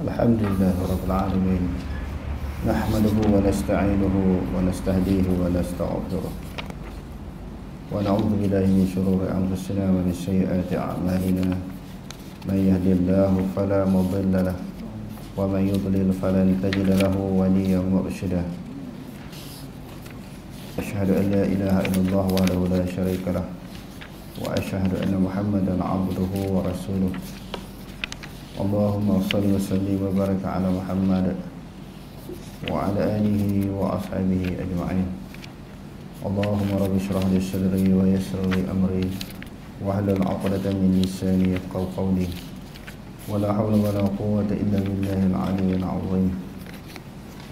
الحمد لله رب العالمين نحمده ونستعينه ونستهديه ونستغفره ونعوذ بالله من شرور أنفسنا ومن سيئات أعمالنا من يهد الله فلا مضل له ومن يضلل فلن تجد له وليا مرشدا أشهد أن لا إله إلا الله وحده لا شريك له وأشهد أن محمدا عبده ورسوله اللهم صل وسلم وبارك على محمد وعلى آله وأصحابه أجمعين اللهم رب اشرح لي صدري ويسر لي أمري واحلل عقدة من لساني يفقهوا قولي ولا حول ولا قوة إلا بالله العلي العظيم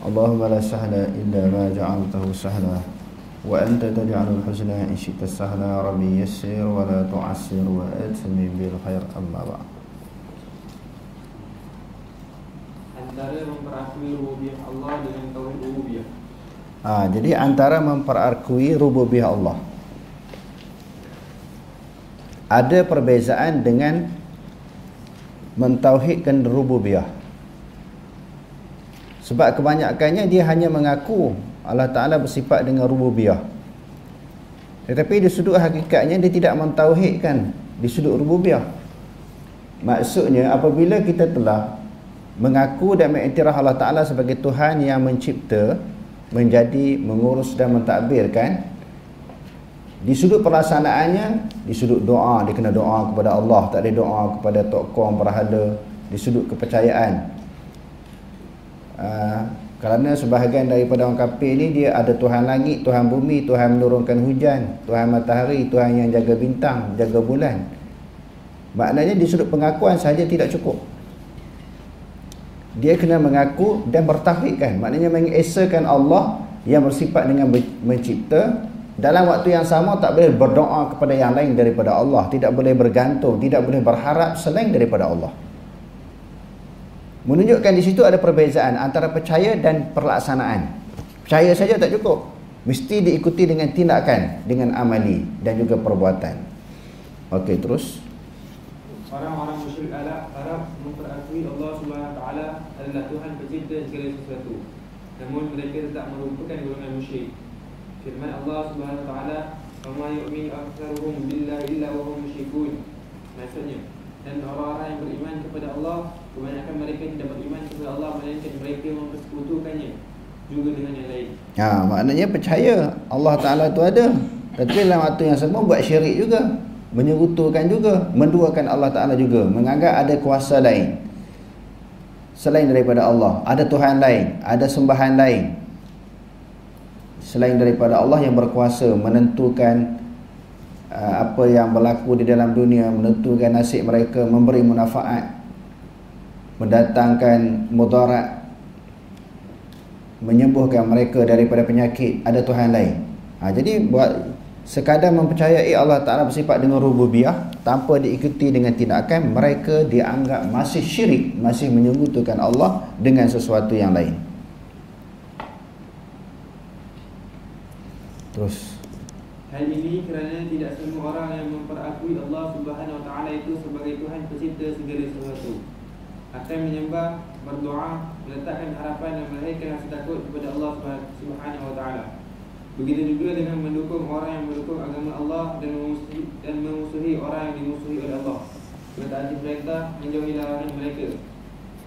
اللهم لا سهل إلا ما جعلته سهلا وأنت تجعل الحزن إن شئت سهلا ربي يسر ولا تعسر وأتمم بالخير أما بعد. Antara memperakui rububiyah Allah dengan tauhid rububiyah. Jadi antara memperakui rububiyah Allah, ada perbezaan dengan mentauhidkan rububiyah. Sebab kebanyakannya dia hanya mengaku Allah Ta'ala bersifat dengan rububiyah, tetapi di sudut hakikatnya dia tidak mentauhidkan di sudut rububiyah. Maksudnya apabila kita telah mengaku dan mengiktiraf Allah Ta'ala sebagai Tuhan yang mencipta, menjadi, mengurus dan mentadbirkan, di sudut pelaksanaannya, di sudut doa, dia kena doa kepada Allah, tak ada doa kepada tokoh berhala. Di sudut kepercayaan, kerana sebahagian daripada orang kafir ni dia ada Tuhan langit, Tuhan bumi, Tuhan menurunkan hujan, Tuhan matahari, Tuhan yang jaga bintang, jaga bulan. Maknanya di sudut pengakuan sahaja tidak cukup. Dia kena mengaku dan bertauhidkan, maknanya mengesakan Allah yang bersifat dengan mencipta. Dalam waktu yang sama tak boleh berdoa kepada yang lain daripada Allah, tidak boleh bergantung, tidak boleh berharap selain daripada Allah. Menunjukkan di situ ada perbezaan antara percaya dan pelaksanaan. Percaya saja tak cukup, mesti diikuti dengan tindakan, dengan amali dan juga perbuatan. Okey, terus. Orang-orang musyrik Arab memperakui Allah Subhanahu Wa Taala adalah Tuhan pencipta segala sesuatu. Namun mereka tetap merupakan golongan musyrik. Firman Allah Subhanahu Wa Taala, "Wa ma yu'minu aktsaruhum billahi illa wa hum musyrikun." Maksudnya, dan orang-orang yang beriman kepada Allah, kebanyakan mereka tidak beriman kepada Allah, melainkan mereka mempersekutukannya juga dengan yang lain. Maknanya percaya Allah Ta'ala itu ada, tapi dalam waktu yang sama buat syirik juga, menyekutukan juga, menduakan Allah Ta'ala juga, menganggap ada kuasa lain selain daripada Allah, ada Tuhan lain, ada sembahan lain selain daripada Allah yang berkuasa menentukan apa yang berlaku di dalam dunia, menentukan nasib mereka, memberi manfaat, mendatangkan mudarat, menyembuhkan mereka daripada penyakit, ada Tuhan lain. Jadi buat sekadar mempercayai Allah Ta'ala bersifat dengan rububiyah tanpa diikuti dengan tindakan, mereka dianggap masih syirik, masih menyekutukan Allah dengan sesuatu yang lain. Terus, hal ini kerana tidak semua orang yang memperakui Allah Subhanahu Wa Taala itu sebagai Tuhan pencipta segala sesuatu akan menyembah, berdoa, meletakkan harapan dan melahirkan rasa takut kepada Allah Subhanahu Wa Taala. Begitu juga dengan mendukung orang yang mendukung agama Allah dan memusuhi orang yang dimusuhi oleh Allah, mentaati perintah, menjauhi larangan mereka.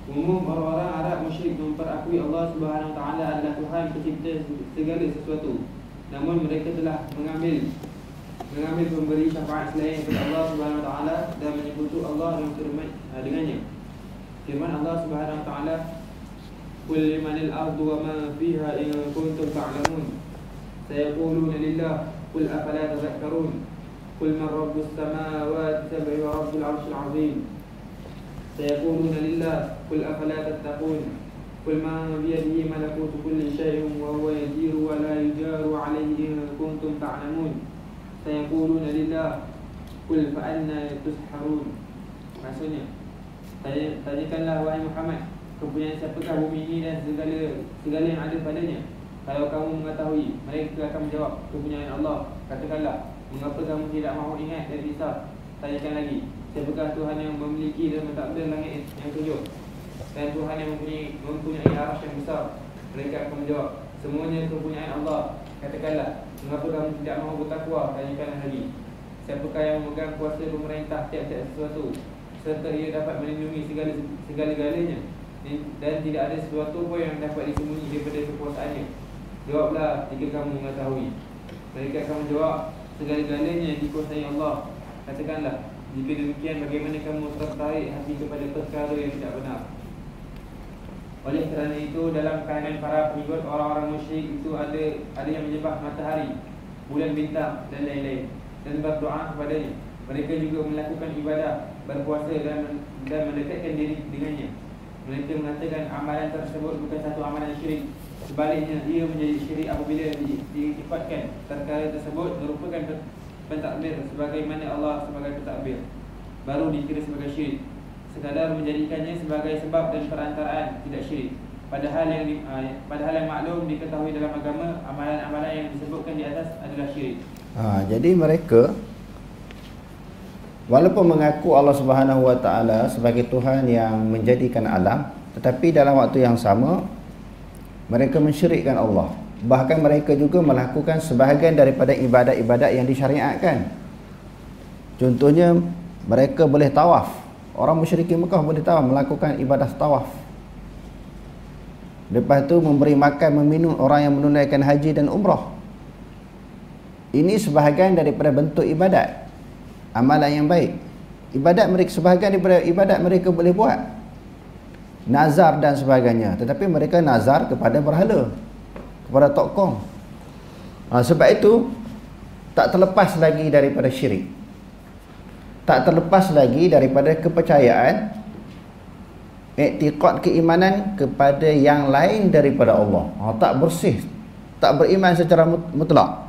Umum orang-orang Arab musyrik memperakui Allah Subhanahu Wa Taala adalah Tuhan pencipta segala sesuatu. Namun mereka telah mengambil pemberi syafaat selain daripada Allah Subhanahu Wa Taala dan menyekutu Allah dengannya. Firman Allah Subhanahu Wa Taala, "Qul limanil ardu wa ma fiha in kuntum ta'lamun. Sayaquluna lillah, qul afala tadhakkarun. Qul man rabbus samawati sab'i wa rabbul 'arsyil 'azim. Sayaquluna lillah, qul afala tattaqun. Qul man biyadihi malakutu kulli syai'in wa huwa yajiru wa la yujaru 'alaihi in kuntum ta'lamun. Sayaquluna lillah, qul fa anna tusharun." Maksudnya, tanyakanlah wahai Muhammad, kepunyaan siapakah bumi ini dan segala yang ada padanya? Kalau kamu mengetahui, mereka akan menjawab, kepunyaan Allah. Katakanlah, mengapa kamu tidak mahu ingat dan risau? Tanyakan lagi, siapakah Tuhan yang memiliki dan mentadbir langit yang tujuh? dan Tuhan yang mempunyai arasy yang besar. Mereka akan menjawab, semuanya kepunyaan Allah. Katakanlah, mengapa kamu tidak mahu bertakwa? Tanyakanlah lagi, siapakah yang memegang kuasa pemerintah tiap-tiap sesuatu, serta ia dapat melindungi segala-galanya, dan tidak ada sesuatu pun yang dapat disembunyi daripada kekuasaannya. Jawablah jika kamu mengetahui. Mereka akan menjawab, segala-galanya dikuasai Allah. Katakanlah, jika demikian bagaimana kamu tertarik hati kepada perkara yang tidak benar? Oleh kerana itu, dalam kalangan para pengikut orang-orang musyrik itu ada yang menyembah matahari, bulan, bintang dan lain-lain, dan berdoa kepadanya. Mereka juga melakukan ibadah, berpuasa dan mendekatkan diri dengannya. Mereka mengatakan amalan tersebut bukan satu amalan syirik. Sebaliknya, ia menjadi syirik apabila diifatkan perkara tersebut merupakan pentadbir sebagaimana Allah sebagai pentadbir, baru dikira sebagai syirik. Sekadar menjadikannya sebagai sebab dan perantaraan, tidak syirik. Padahal yang maklum diketahui dalam agama, amalan-amalan yang disebutkan di atas adalah syirik. Jadi mereka walaupun mengaku Allah Subhanahu Wa Taala sebagai Tuhan yang menjadikan alam, tetapi dalam waktu yang sama mereka mensyirikkan Allah. Bahkan mereka juga melakukan sebahagian daripada ibadat-ibadat yang disyariatkan. Contohnya, mereka boleh tawaf. Orang musyrikin Mekah boleh melakukan ibadah tawaf. Lepas tu memberi makan, meminum orang yang menunaikan haji dan umrah. Ini sebahagian daripada bentuk ibadat, amalan yang baik. Sebahagian daripada ibadat mereka boleh buat, nazar dan sebagainya. Tetapi mereka nazar kepada berhala, kepada tokong. Sebab itu tak terlepas lagi daripada syirik, tak terlepas lagi daripada kepercayaan, iktiqad, keimanan kepada yang lain daripada Allah. Tak bersih, tak beriman secara mutlak.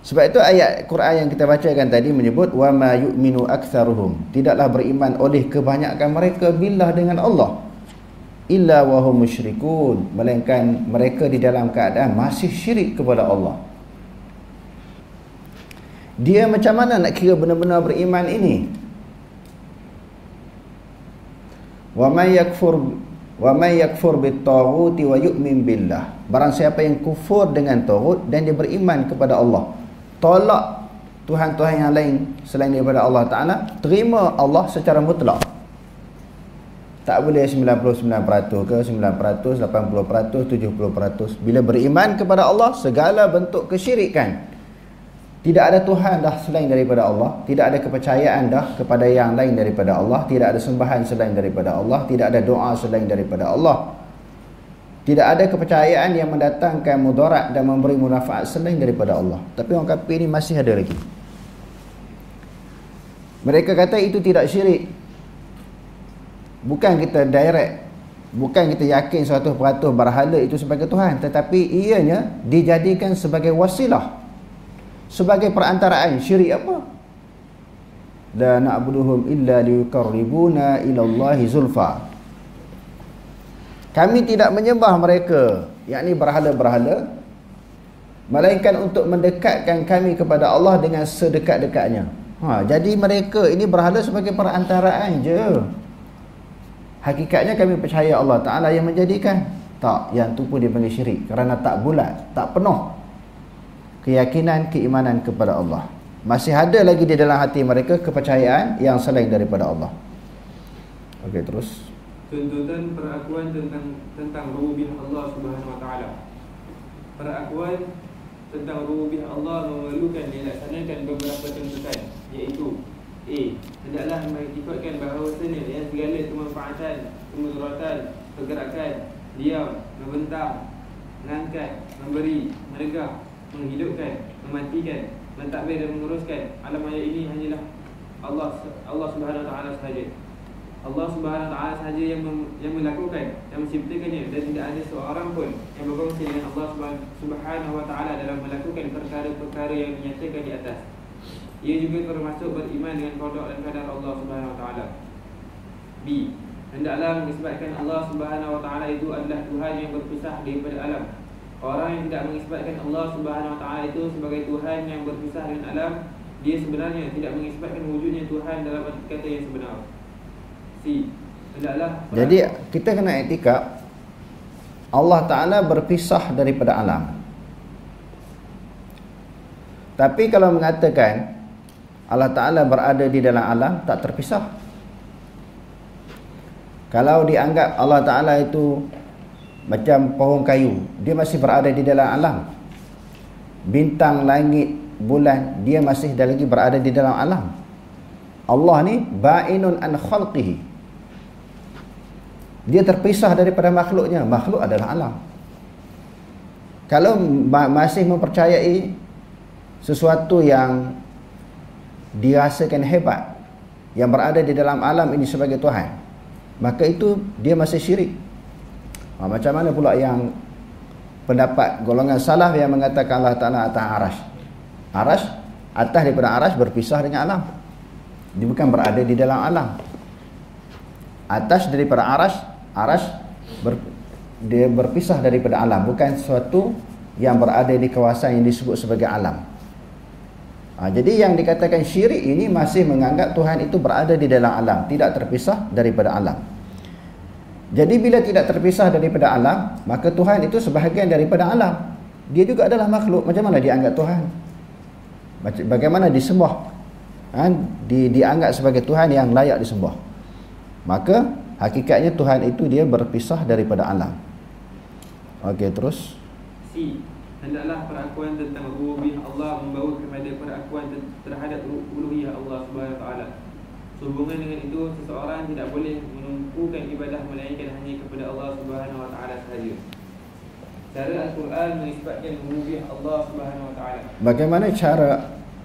Sebab itu ayat Quran yang kita bacakan tadi menyebut wa ma yu'minu aktsaruhum, tidaklah beriman oleh kebanyakan mereka billah dengan Allah, illa wa hum musyrikun, melainkan mereka di dalam keadaan masih syirik kepada Allah. Dia macam mana nak kira benar-benar beriman ini? Wa may yakfur bit-taghuti wa yu'min billah, barang siapa yang kufur dengan taghut dan dia beriman kepada Allah, tolak Tuhan-Tuhan yang lain selain daripada Allah Ta'ala, terima Allah secara mutlak. Tak boleh 99% ke 9%, 80%, 70%. Bila beriman kepada Allah, segala bentuk kesyirikan, tidak ada Tuhan dah selain daripada Allah, tidak ada kepercayaan dah kepada yang lain daripada Allah, tidak ada sembahan selain daripada Allah, tidak ada doa selain daripada Allah, tidak ada kepercayaan yang mendatangkan mudarat dan memberi manfaat selain daripada Allah. Tapi orang kafir ni masih ada lagi. Mereka kata itu tidak syirik. Bukan kita direct, bukan kita yakin 100% berhala itu sebagai Tuhan, tetapi ianya dijadikan sebagai wasilah, sebagai perantaraan. Syirik apa? La na'buduhum illa liyuqarribuna ila Allahi zulfa. Kami tidak menyembah mereka, yakni berhala-berhala, melainkan untuk mendekatkan kami kepada Allah dengan sedekat-dekatnya. Jadi mereka ini berhala sebagai perantaraan je. Hakikatnya kami percaya Allah Ta'ala yang menjadikan. Tak, yang tu pun dipanggil syirik, kerana tak bulat, tak penuh keyakinan, keimanan kepada Allah. Masih ada lagi di dalam hati mereka kepercayaan yang selain daripada Allah. Okey, terus. Tuntutan perakuan tentang rububiyah Allah Subhanahu Wa Taala. Perakuan tentang rububiyah Allah memerlukan dilaksanakan beberapa tuntutan, iaitu A. Hendaklah mengikutkan bahawasanya yang segala kemanfaatan, kemudaratan, pergerakan, diam, membentang, mengangkat, memberi, meregah, menghidupkan, mematikan, mentadbir dan menguruskan alam maya ini hanyalah Allah Subhanahu Wa Taala sahaja. Allah Subhanahu Wa Taala sahaja yang melakukan, yang menciptakannya, dan tidak ada seorang pun yang berkongsi dengan Allah Subhanahu Wa Taala dalam melakukan perkara-perkara yang dinyatakan di atas. Ia juga termasuk beriman dengan qada dan qadar Allah Subhanahu Wa Taala. B. Hendaklah mengisbatkan Allah Subhanahu Wa Taala itu adalah Tuhan yang berpisah daripada alam. Orang yang tidak mengisbatkan Allah Subhanahu Wa Taala itu sebagai Tuhan yang berpisah dengan alam, dia sebenarnya tidak mengisbatkan wujudnya Tuhan dalam arti kata yang sebenar. C. hendaklah Jadi kita kena iktikad Allah Ta'ala berpisah daripada alam. Tapi kalau mengatakan Allah Ta'ala berada di dalam alam, tak terpisah. Kalau dianggap Allah Ta'ala itu macam pohon kayu, dia masih berada di dalam alam. Bintang, langit, bulan, dia masih lagi berada di dalam alam. Allah ni ba'inun an khalqihi, dia terpisah daripada makhluknya. Makhluk adalah alam. Kalau masih mempercayai sesuatu yang dirasakan hebat, yang berada di dalam alam ini sebagai Tuhan, maka itu dia masih syirik. Macam mana pula yang pendapat golongan salaf yang mengatakan Allah Ta'ala atas arash? Arash, atas daripada arash berpisah dengan alam. Dia bukan berada di dalam alam. Atas daripada arash, dia berpisah daripada alam, bukan sesuatu yang berada di kawasan yang disebut sebagai alam. Jadi yang dikatakan syirik ini masih menganggap Tuhan itu berada di dalam alam, tidak terpisah daripada alam. Jadi bila tidak terpisah daripada alam, maka Tuhan itu sebahagian daripada alam. Dia juga adalah makhluk. Macam mana dianggap Tuhan? Bagaimana disembah? Dianggap sebagai Tuhan yang layak disembah. Maka hakikatnya Tuhan itu dia berpisah daripada alam. Okey, terus. C. Hendaklah perakuan tentang rububiyah Allah membawa kepada perakuan terhadap uluhiyah Allah Subhanahu Wa Taala. Sehubungan dengan itu, seseorang tidak boleh menumpukan ibadah melainkan hanya kepada Allah Subhanahu Wa Taala sahaja. Cara Al-Quran menisbatkan rububiyah Allah Subhanahu Wa Taala. Bagaimana cara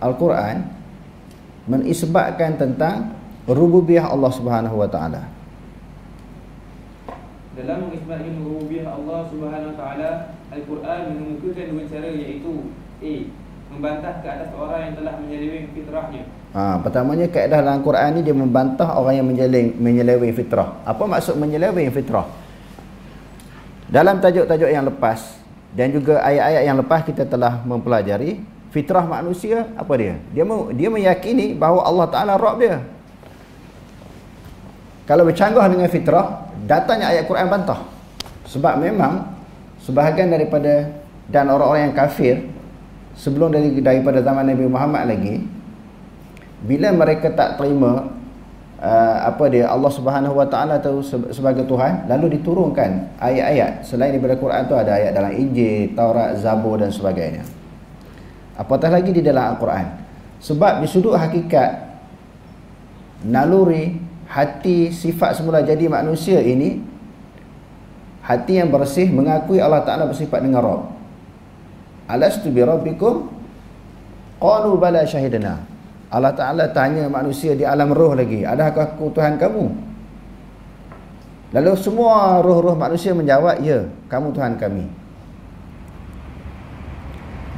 Al-Quran menisbatkan tentang rububiyah Allah Subhanahu Wa Taala? Dalam mengisbatkan rububiyah Allah Subhanahu Wa Taala, Al-Quran mengemukakan dua cara, iaitu A. Membantah ke atas orang yang telah menyeleweng fitrahnya. Pertamanya kaedah dalam Quran ni dia membantah orang yang menyeleweng fitrah. Apa maksud menyeleweng fitrah? Dalam tajuk-tajuk yang lepas dan juga ayat-ayat yang lepas kita telah mempelajari fitrah manusia apa dia? Dia meyakini bahawa Allah Ta'ala Rabb dia. Kalau bercanggah dengan fitrah, datanya ayat Quran bantah. Sebab memang sebahagian daripada dan orang-orang yang kafir sebelum daripada zaman Nabi Muhammad lagi, bila mereka tak terima Allah Subhanahu Wa Taala tu sebagai Tuhan, lalu diturunkan ayat-ayat selain daripada Quran tu, ada ayat dalam Injil, Taurat, Zabur dan sebagainya. Apatah lagi di dalam Al-Quran. Sebab di sudut hakikat naluri hati sifat semula jadi manusia ini, hati yang bersih mengakui Allah Ta'ala bersifat dengan Rabb. Alastu bi rabbikum? Qalu bala syahidna. Allah Ta'ala tanya manusia di alam roh lagi, adakah aku Tuhan kamu? Lalu semua roh-roh manusia menjawab, ya, kamu Tuhan kami.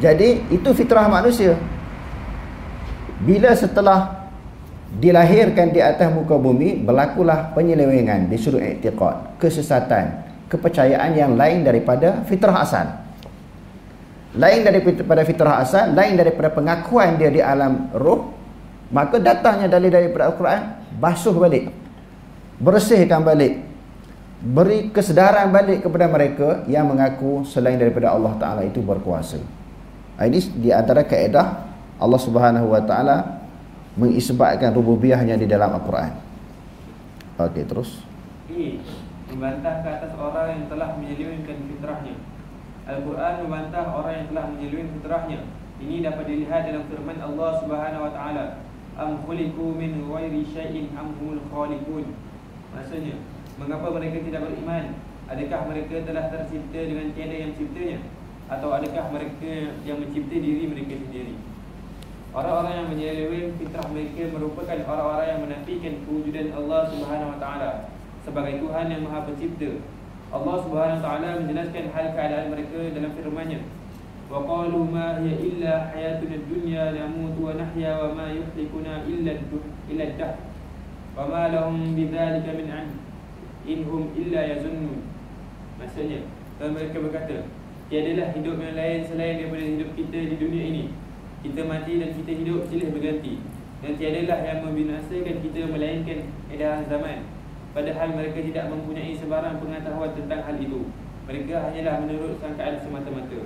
Jadi itu fitrah manusia. Bila setelah dilahirkan di atas muka bumi, berlakulah penyelewengan di sudut i'tiqad, kesesatan, kepercayaan yang lain daripada fitrah asal. Lain daripada fitrah asal, lain daripada pengakuan dia di alam roh. Maka datangnya dalil daripada Al-Quran, basuh balik, bersihkan balik, beri kesedaran balik kepada mereka yang mengaku selain daripada Allah Ta'ala itu berkuasa. Ini di antara kaedah Allah Subhanahu Wa Ta'ala mengisbatkan rububiyahnya di dalam Al-Quran. Okey, terus. Membantah ke atas orang yang telah menyelewengkan fitrahnya. Al-Quran membantah orang yang telah menyelewengkan fitrahnya. Ini dapat dilihat dalam firman Allah Subhanahu Wa Ta'ala, am khuliqu min ghairi syai'in am humul khaliqun. Maksudnya, mengapa mereka tidak beriman? Adakah mereka telah tercipta dengan tiada yang menciptanya? Atau adakah mereka yang mencipta diri mereka sendiri? Orang-orang yang menyeleweng fitrah mereka merupakan orang-orang yang menafikan kewujudan Allah Subhanahu Wa Ta'ala sebagai Tuhan yang Maha Pencipta. Allah Subhanahu Wa Ta'ala menjelaskan hal keadaan mereka dalam firman-Nya, wa qalu ma hiya illa hayatuna dunya namutu wa nahya wa ma yuhlikuna illa ad-dahr wa ma lahum bidzalika min 'ilm in hum illa yazunnun. Maksudnya, mereka berkata, tiadalah hidup yang lain selain daripada hidup kita di dunia ini. Kita mati dan kita hidup silih berganti. Dan tiadalah yang membinasakan kita melainkan edaran zaman. padahal mereka tidak mempunyai sebarang pengetahuan tentang hal itu. Mereka hanyalah menurut sangkaan semata-mata.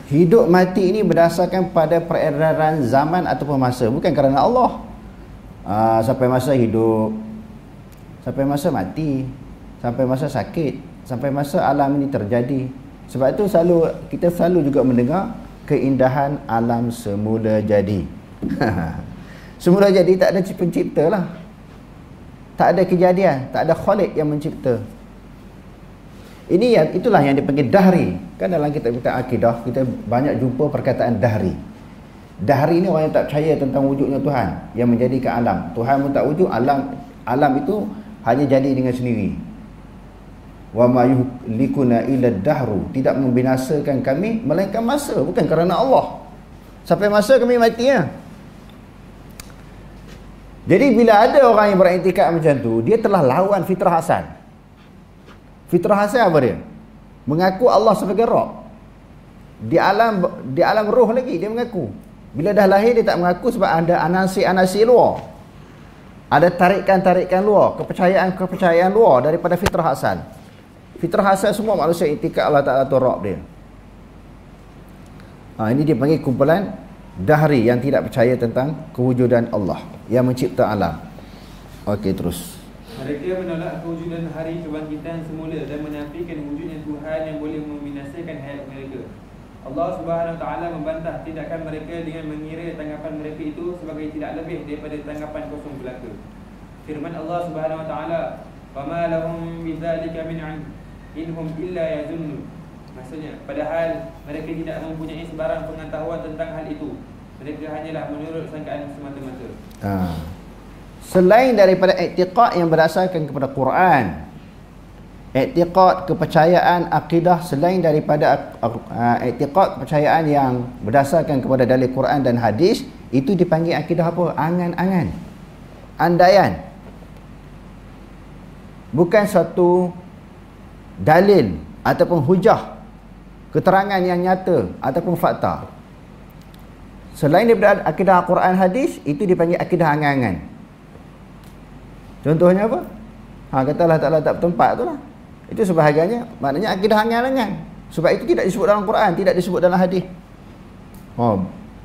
Hidup mati ini berdasarkan pada peredaran zaman ataupun masa, bukan kerana Allah. Sampai masa hidup, sampai masa mati, sampai masa sakit, sampai masa alam ini terjadi. Sebab itu kita selalu juga mendengar keindahan alam semula jadi. Semula jadi, tak ada pencipta lah, tak ada kejadian, tak ada khalik yang mencipta. Itulah yang dipanggil dahri. Kan dalam kitab akidah kita banyak jumpa perkataan dahri. Dahri ni orang yang tak percaya tentang wujudnya Tuhan yang menjadikan alam. Tuhan pun tak wujud, alam itu hanya jadi dengan sendiri. Wa ma yuhlikuna illa dahru, tidak membinasakan kami melainkan masa, bukan kerana Allah. Sampai masa kami mati ya. Jadi bila ada orang yang beriktikad macam tu, dia telah lawan fitrah asal. Fitrah asal apa dia? Mengaku Allah sebagai Rabb. Di alam roh lagi dia mengaku. Bila dah lahir dia tak mengaku sebab ada anasi-anasi luar. Ada tarikan-tarikan luar, kepercayaan luar daripada fitrah asal. Fitrah asal semua manusia iktikad Allah Ta'ala tu Rabb dia. Ini dia panggil kumpulan dahri yang tidak percaya tentang kewujudan Allah yang mencipta alam. Okey, terus. Mereka menolak kewujudan hari kebangkitan semula dan menafikan wujudnya Tuhan yang boleh membinasakan hayat mereka. Allah Subhanahu Wa Taala membantah tindakan mereka dengan mengira tanggapan mereka itu sebagai tidak lebih daripada tanggapan kosong belaka. Firman Allah Subhanahu Wa Taala, "Wa ma lahum bidzalika min 'ilm inhum illa yazunnun." Maksudnya, padahal mereka tidak mempunyai sebarang pengetahuan tentang hal itu. Mereka hanyalah menurut sangkaan semata-mata. Selain daripada i'tiqad yang berdasarkan kepada Quran, i'tiqad kepercayaan akidah, selain daripada i'tiqad kepercayaan yang berdasarkan kepada dalil Quran dan hadis, itu dipanggil akidah apa? Angan-angan, andaian. Bukan satu dalil ataupun hujah, keterangan yang nyata ataupun fakta. Selain daripada akidah Quran hadis, itu dipanggil akidah angan-angan. Contohnya apa? Kata Allah Ta'ala tak bertempat tu lah. Itu sebahagiannya, maknanya akidah angan-angan. Sebab itu tidak disebut dalam Quran, tidak disebut dalam hadis.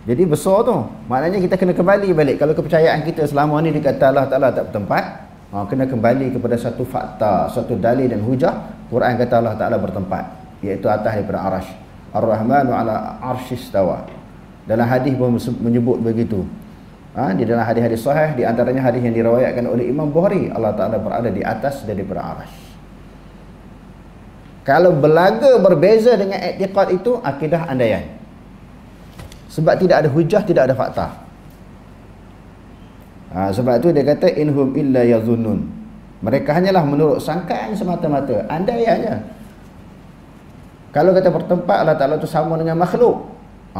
Jadi besar tu. Maknanya kita kena kembali balik. Kalau kepercayaan kita selama ni dikata Allah Ta'ala tak bertempat, kena kembali kepada satu fakta, satu dalil dan hujah. Quran kata Allah Ta'ala bertempat, iaitu atas daripada arash. Ar-Rahmanu ala arshistawa. Dalam hadis pun menyebut begitu. Di dalam hadis-hadis sahih, di antaranya hadis yang diriwayatkan oleh Imam Bukhari, Allah Ta'ala berada di atas daripada arash. Kalau belaga berbeza dengan i'tiqad itu, akidah andaian. Sebab tidak ada hujah, tidak ada fakta. Sebab itu dia kata inhum illa yazunnun. Mereka hanyalah menurut sangkaan semata-mata, andaiannya. Kalau kata bertempat Allah Ta'ala itu sama dengan makhluk,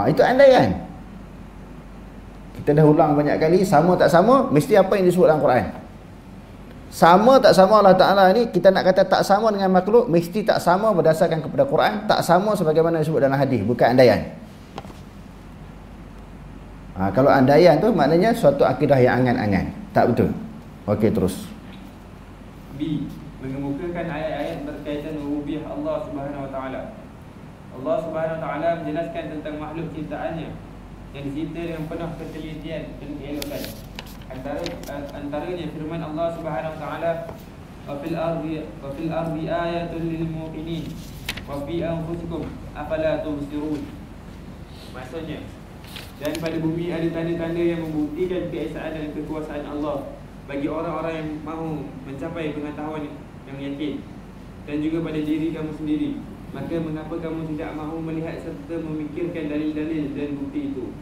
itu andaian. Kita dah ulang banyak kali, sama tak sama, mesti apa yang disebut dalam Quran. Sama tak sama Allah Ta'ala ni, kita nak kata tak sama dengan makhluk, mesti tak sama berdasarkan kepada Quran, tak sama sebagaimana disebut dalam hadis, bukan andaian. Kalau andaian tu maknanya suatu akidah yang angan-angan, tak betul. Okey, terus. B. Mengemukakan ayat-ayat berkaitan rububiyah Allah Subhanahu Wa Taala. Allah Subhanahu Wa Taala menjelaskan tentang makhluk ciptaannya yang dicipta dengan penuh ketelitian dan keelokan. Antaranya firman Allah Subhanahu Wa Taala, "Wa fil ardi ayatun lil muqinin wa fi anfusikum afala tubsirun." Maksudnya, dan pada bumi ada tanda-tanda yang membuktikan keesaan dan kekuasaan Allah bagi orang-orang yang mahu mencapai pengetahuan yang yakin, dan juga pada diri kamu sendiri. Maka mengapa kamu tidak mahu melihat serta memikirkan dalil-dalil dan bukti itu?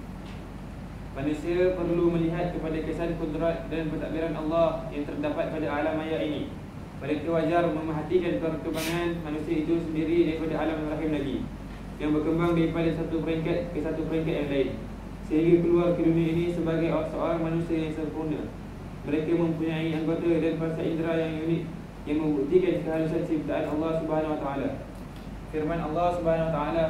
Manusia perlu melihat kepada kesan kudrat dan pentadbiran Allah yang terdapat pada alam maya ini. Mereka wajar memerhatikan perkembangan manusia itu sendiri daripada alam rahim lagi, yang berkembang daripada satu peringkat ke satu peringkat yang lain, sehingga keluar ke dunia ini sebagai seorang manusia yang sempurna. Mereka mempunyai anggota dan fasa indera yang unik yang membuktikan kehalusan ciptaan Allah Subhanahu Wa Taala. Firman Allah Subhanahu Wa Taala,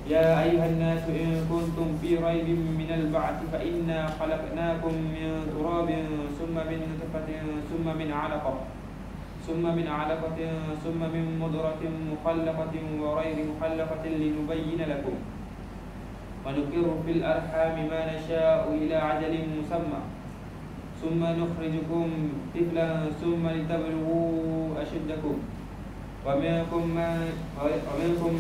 "Ya ayuhan nasu in kuntum fi raibin minal ba'thi fa inna khalaqnakum min turabin summa min nutfatin summa ثم من علقة ثم من مضغة مخلقة وغير مخلقة لنبين لكم ونقر في الأرحام ما نشاء إلى عجل مسمى ثم نخرجكم طفلا ثم لتبلغوا أشدكم ومنكم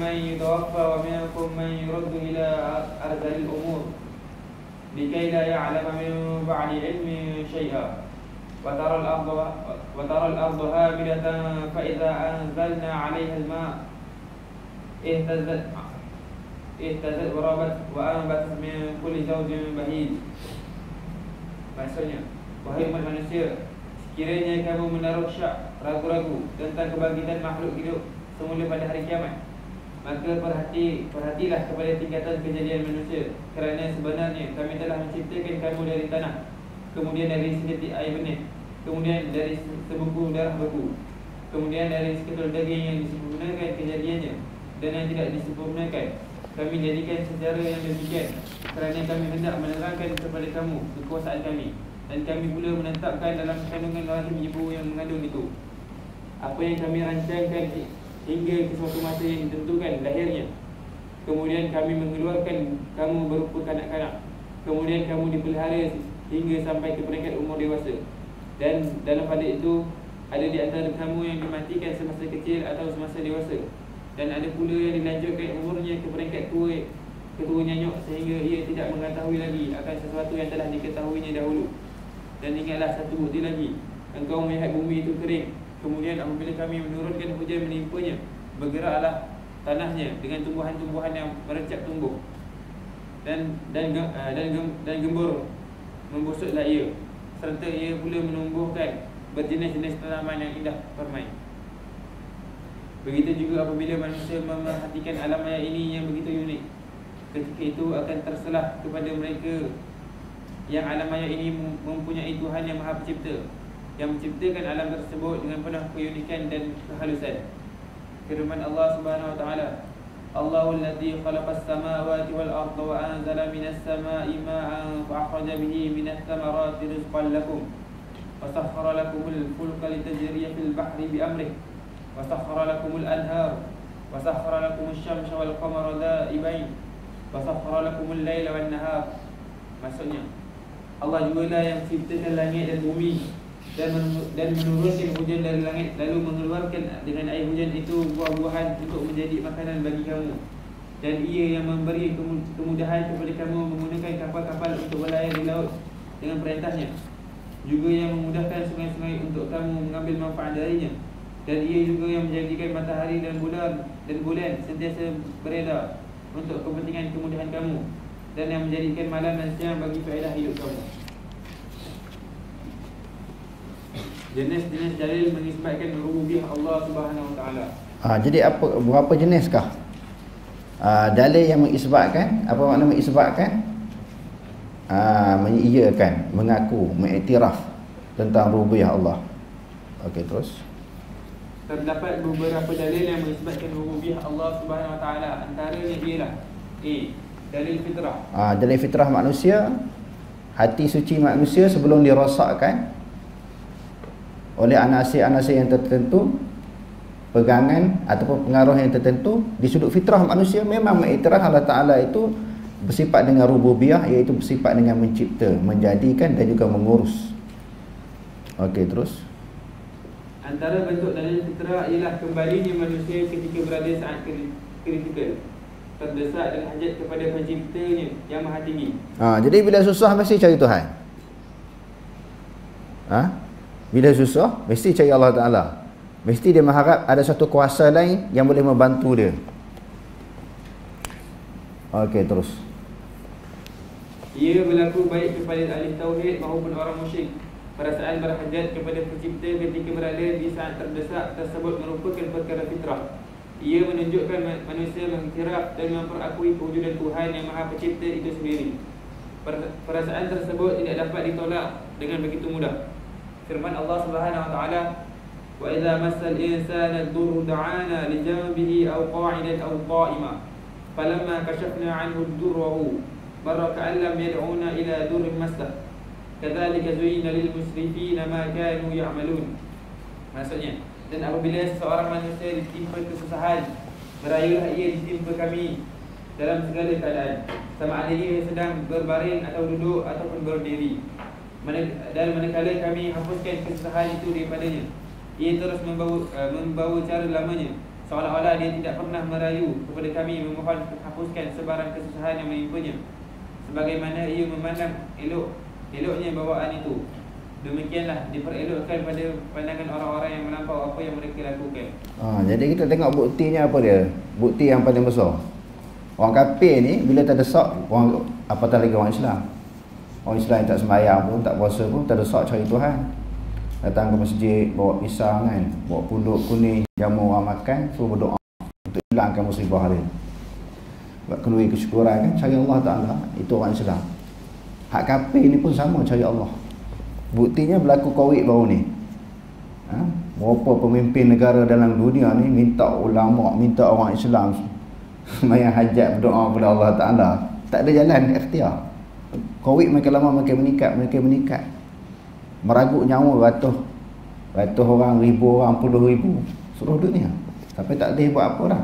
من يتوفى ومنكم من يرد إلى أرذل الأمور لكي لا يعلم من بعد علم شيئا وترى الأرض هامدة فإذا أنزلنا عليها الماء اهتزت وربت وأنبتت من كل زوج بهيج. Maksudnya, wahai umat manusia, sekiranya kamu menaruh syak, ragu-ragu tentang kebangkitan makhluk hidup semula pada hari kiamat, maka perhatilah kepada tingkatan kejadian manusia, kerana sebenarnya kami telah menciptakan kamu dari tanah, kemudian dari sedetik air benih, kemudian dari sebuku darah beku, kemudian dari seketul daging yang disempurnakan kejadiannya dan yang tidak disempurnakan. Kami jadikan secara yang demikian kerana kami hendak menerangkan kepada kamu kekuasaan kami, dan kami pula menetapkan dalam kandungan rahim ibu yang mengandung itu apa yang kami rancangkan hingga ke suatu masa yang ditentukan lahirnya. Kemudian kami mengeluarkan kamu berupa kanak-kanak, kemudian kamu dipelihara hingga sampai ke peringkat umur dewasa, dan dalam pada itu ada di antara kamu yang dimatikan semasa kecil atau semasa dewasa, dan ada pula yang dilanjutkan umurnya ke peringkat ketua nyanyuk sehingga ia tidak mengetahui lagi akan sesuatu yang telah diketahuinya dahulu. Dan ingatlah satu bukti lagi, engkau melihat bumi itu kering, kemudian apabila kami menurunkan hujan menimpanya, bergeraklah tanahnya dengan tumbuhan-tumbuhan yang merecap tumbuh, dan gembur membusuklah ia, serta ia pula menumbuhkan berjenis-jenis tanaman yang indah permai. Begitu juga apabila manusia memerhatikan alam maya ini yang begitu unik, ketika itu akan terselah kepada mereka yang alam maya ini mempunyai Tuhan yang Maha Pencipta, yang menciptakan alam tersebut dengan penuh keunikan dan kehalusan. Firman Allah Subhanahu wa taala, Allahul ladzi khalaqas samawati wal arda wa anzala minas samaa'i ma'an fa akhraja bihi minas thamarati rizqan lakum wa sakhkhara lakumul fulka litajriya fil bahri bi amrihi wa sakhkhara lakumul anhar wa sakhkhara lakumus syamsa wal qamara da'ibain wa sakhkhara lakumul laila wan nahar. Maksudnya, Allah jugalah yang menciptakan langit dan bumi dan menurunkan hujan dari langit, lalu mengeluarkan dengan air hujan itu buah-buahan untuk menjadi makanan bagi kamu, dan ia yang memberi kemudahan kepada kamu menggunakan kapal-kapal untuk berlayar di laut dengan perintahnya, juga yang memudahkan sungai-sungai untuk kamu mengambil manfaat darinya, dan ia juga yang menjadikan matahari dan bulan sentiasa beredar untuk kepentingan kemudahan kamu, dan yang menjadikan malam dan siang bagi faedah hidup kamu. Jenis-jenis dalil mengisbatkan rububiyah Allah Subhanahu wa taala. Jadi berapa jeniskah dalil yang mengisbatkan? Apa makna mengisbatkan? Mengiyakan, mengaku, mengiktiraf tentang rububiyah Allah. Okey, terus. Terdapat beberapa dalil yang mengisbatkan rububiyah Allah Subhanahu wa taala. Antaranya ialah dalil fitrah. Dalil fitrah manusia, hati suci manusia sebelum dirosakkan oleh anasir-anasir yang tertentu, pegangan ataupun pengaruh yang tertentu, di sudut fitrah manusia memang mengiktiraf Allah Ta'ala itu bersifat dengan rububiyah, iaitu bersifat dengan mencipta, menjadikan dan juga mengurus. Okey, terus. Antara bentuk dalil fitrah ialah kembalinya manusia ketika berada saat kritikal, terdesak dan hajat kepada penciptanya yang maha tinggi. Jadi bila susah mesti cari Tuhan. Bila susah mesti cari Allah Ta'ala. Mesti dia mengharap ada satu kuasa lain yang boleh membantu dia. Okey, terus. Ia berlaku baik kepada ahli tauhid maupun orang musyrik. Perasaan berhajat kepada pencipta ketika berada di saat terdesak tersebut merupakan perkara fitrah. Ia menunjukkan manusia mengiktiraf dan memperakui kewujudan Tuhan yang Maha Pencipta itu sendiri. Perasaan tersebut tidak dapat ditolak dengan begitu mudah. Firman Allah Subhanahu wa taala, "Wa idza massal insana ad-durru da'ana li janbihi aw qa'idan aw qa'ima, falamma kashafna 'anhu ad-durra marra ka'an lam yad'una ila durrin massah, kadzalika zuyyina lil musrifina ma kanu ya'malun. Maksudnya, dan apabila seseorang manusia ditimpa kesusahan, merayulah ia ditimpa kami dalam segala keadaan, sama ada ia sedang berbaring atau duduk ataupun berdiri. Dan manakala kami hapuskan kesusahan itu daripadanya, ia terus membawa cara lamanya, seolah-olah dia tidak pernah merayu kepada kami memohon hapuskan sebarang kesusahan yang menimpanya, sebagaimana ia memandang eloknya bawaan itu. Demikianlah diperelokkan pada pandangan orang-orang yang melampau apa yang mereka lakukan. Jadi kita tengok buktinya apa dia? Bukti yang paling besar. Orang kafir ni bila terdesak, orang apatah lagi orang Islam. Orang Islam yang tak sembahyang pun, tak puasa pun, terdesak cari Tuhan. Datang ke masjid, bawa pisang kan, bawa pulut kuning, jamu orang makan, suruh berdoa untuk hilangkan musibah dia. Buat kenduri kesyukuran kan, cari Allah Ta'ala. Itu orang Islam. Hak kafir ni pun sama, cari Allah. Buktinya berlaku Covid baru ni. Berapa pemimpin negara dalam dunia ni minta ulama, minta orang Islam semayang hajat, berdoa kepada Allah Ta'ala. Tak ada jalan ikhtiar. Covid makin lama makin meningkat. Meragut nyawa ratus orang, ribu orang, puluh ribu seluruh dunia. Tapi tak ada buat apa dah.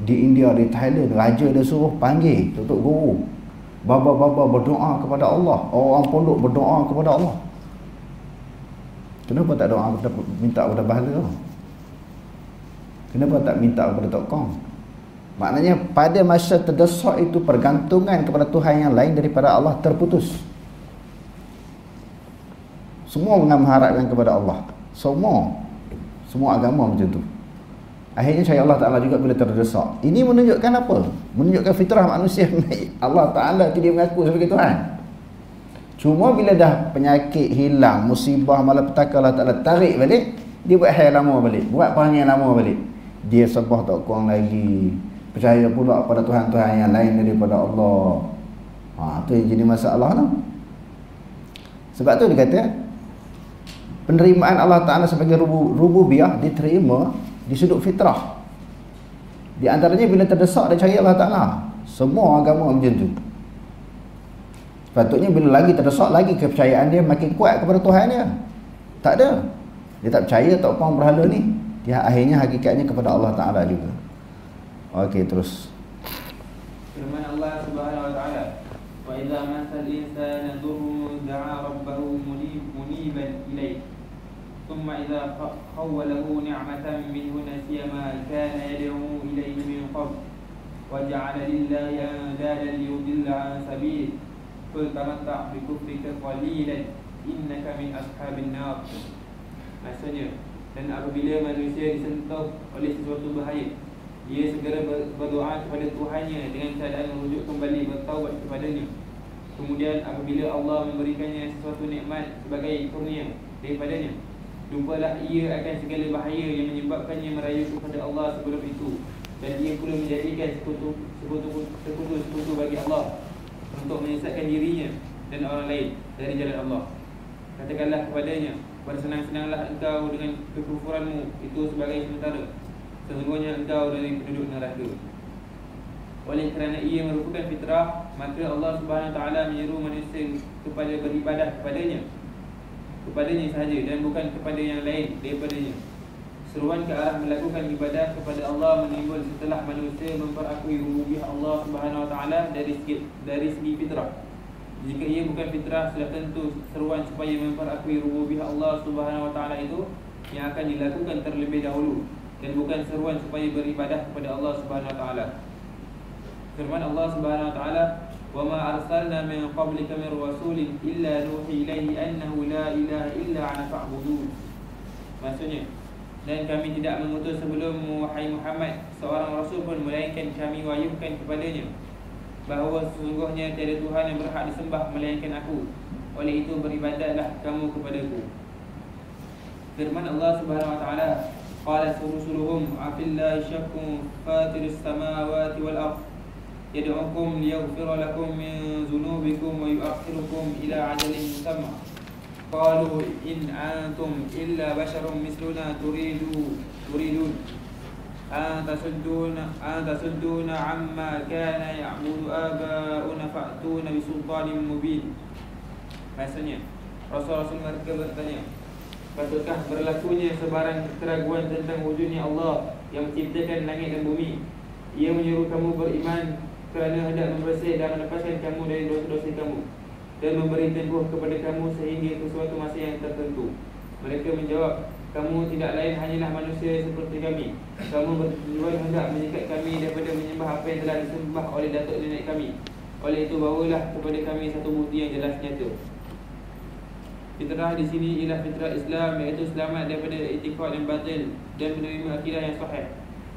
Di India, di Thailand, raja dia suruh panggil tutup guru, baba-baba berdoa kepada Allah, orang pondok berdoa kepada Allah. Kenapa tak doa, minta kepada bahala? Kenapa tak minta kepada tokong? Maknanya pada masa terdesak itu pergantungan kepada Tuhan yang lain daripada Allah terputus. Semua mengharapkan kepada Allah. Semua agama macam tu. Akhirnya cari Allah Ta'ala juga bila terdesak. Ini menunjukkan apa? Menunjukkan fitrah manusia. Allah Ta'ala tidak mengaku sebagai Tuhan. Cuma bila dah penyakit hilang, musibah, malapetaka, Allah Ta'ala tarik balik, dia buat hal lama balik, buat perangai lama balik. Dia sembah tak kurang lagi, percaya pula pada Tuhan-Tuhan yang lain daripada Allah. Itu yang jadi masalah tu. Sebab tu dia kata penerimaan Allah Ta'ala sebagai rububiyah diterima di sudut fitrah. Di antaranya bila terdesak dia cari Allah Ta'ala. Semua agama macam tu. Patutnya bila lagi terdesak, lagi kepercayaan dia makin kuat kepada Tuhan dia. Tak ada. Dia tak percaya tak apa berhala ni. Dia akhirnya hakikatnya kepada Allah Ta'ala juga. Okey, terus. Firman Allah Subhanahu wa taala, "Wa idza masal insana dhurrun da'a rabbahu muniban ilayhi. Thumma idza khawwalahu ni'matan minhu nasiya ma kana yad'u ilayhi min qabl wa ja'ala lillahi andadan liyudilla an sabili. Qul tamatta' bi kufrika qalilan innaka min ashabin nar." Maksudnya, dan apabila manusia disentuh oleh sesuatu bahaya, ia segera berdoa kepada Tuhannya dengan keadaan merujuk kembali bertaubat kepadanya. Kemudian apabila Allah memberikannya sesuatu nikmat sebagai kurnia daripadanya, lupalah ia akan segala bahaya yang menyebabkannya merayu kepada Allah sebelum itu, dan ia pula menjadikan sekutu bagi Allah untuk menyesatkan dirinya dan orang lain dari jalan Allah. Katakanlah kepadanya, bersenang-senanglah engkau dengan kekufuranmu itu sebagai sementara. Sesungguhnya engkau dari penduduk neraka. Oleh kerana ia merupakan fitrah, maka Allah Subhanahu Wa Taala menyeru manusia kepada beribadah kepadanya sahaja dan bukan kepada yang lain daripadanya. Seruan ke arah melakukan ibadah kepada Allah menimbul setelah manusia memperakui rububiyah Allah Subhanahu Wa Taala dari segi fitrah. Jika ia bukan fitrah, sudah tentu seruan supaya memperakui rububiyah Allah Subhanahu Wa Taala itu yang akan dilakukan terlebih dahulu, dan bukan seruan supaya beribadah kepada Allah Subhanahu Wa Taala. Firman Allah Subhanahu Wa Taala, "Wa ma arsalna min qablika min rasulin illa nuhi ilaihi annahu la ilaha illa ana fa'budun." Maksudnya, dan kami tidak mengutus sebelum wahai Muhammad seorang rasul pun, melainkan kami wahyukan kepadanya bahawa sesungguhnya tiada Tuhan yang berhak disembah melainkan aku. Oleh itu beribadatlah kamu kepadaku. Firman Allah Subhanahu Wa Taala, "Qalat rusuluhum afillahi syakkun fatiris samawati wal ardh yad'ukum liyaghfira lakum min dhunubikum wa yu'akhirukum ila ajalin musamma. Qalu in antum illa basharun misluna turidun an tasudduna amma kana ya'budu aba'una fa'tuna bisultanin mubin." Maksudnya Rasul-Rasul mereka bertanya, patutkah berlakunya sebarang keraguan tentang wujudnya Allah yang menciptakan langit dan bumi? Ia menyuruh kamu beriman kerana hendak membersih dan melepaskan kamu dari dosa-dosa kamu, dan memberi tempoh kepada kamu sehingga ke suatu masa yang tertentu. Mereka menjawab, kamu tidak lain hanyalah manusia seperti kami. Kamu bertujuan hendak menyekat kami daripada menyembah apa yang telah disembah oleh datuk nenek kami. Oleh itu bawalah kepada kami satu bukti yang jelas nyata. Fitrah di sini ialah fitrah Islam, iaitu selamat daripada i'tiqad yang batil dan menerima akidah yang sahih.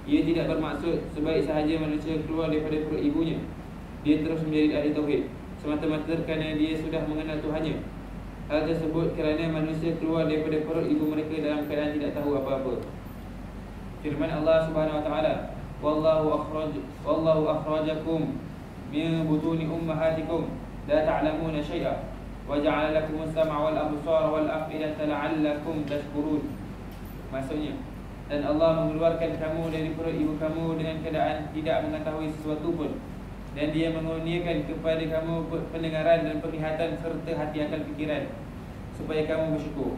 Ia tidak bermaksud sebaik sahaja manusia keluar daripada perut ibunya dia terus menjadi ahli tauhid, semata-mata kerana dia sudah mengenal Tuhannya. Hal tersebut kerana manusia keluar daripada perut ibu mereka dalam keadaan tidak tahu apa-apa. Firman Allah Subhanahu wa taala, wallahu akhrajakum min butuni ummahatikum la ta'lamuna syai'a wa ja'ala lakumus sam'a wal absara wal af'idata la'allakum tashkurun. Maksudnya, dan Allah mengeluarkan kamu dari perut ibu kamu dengan keadaan tidak mengetahui sesuatu pun, dan Dia mengurniakan kepada kamu pendengaran dan penglihatan serta hati akal fikiran supaya kamu bersyukur.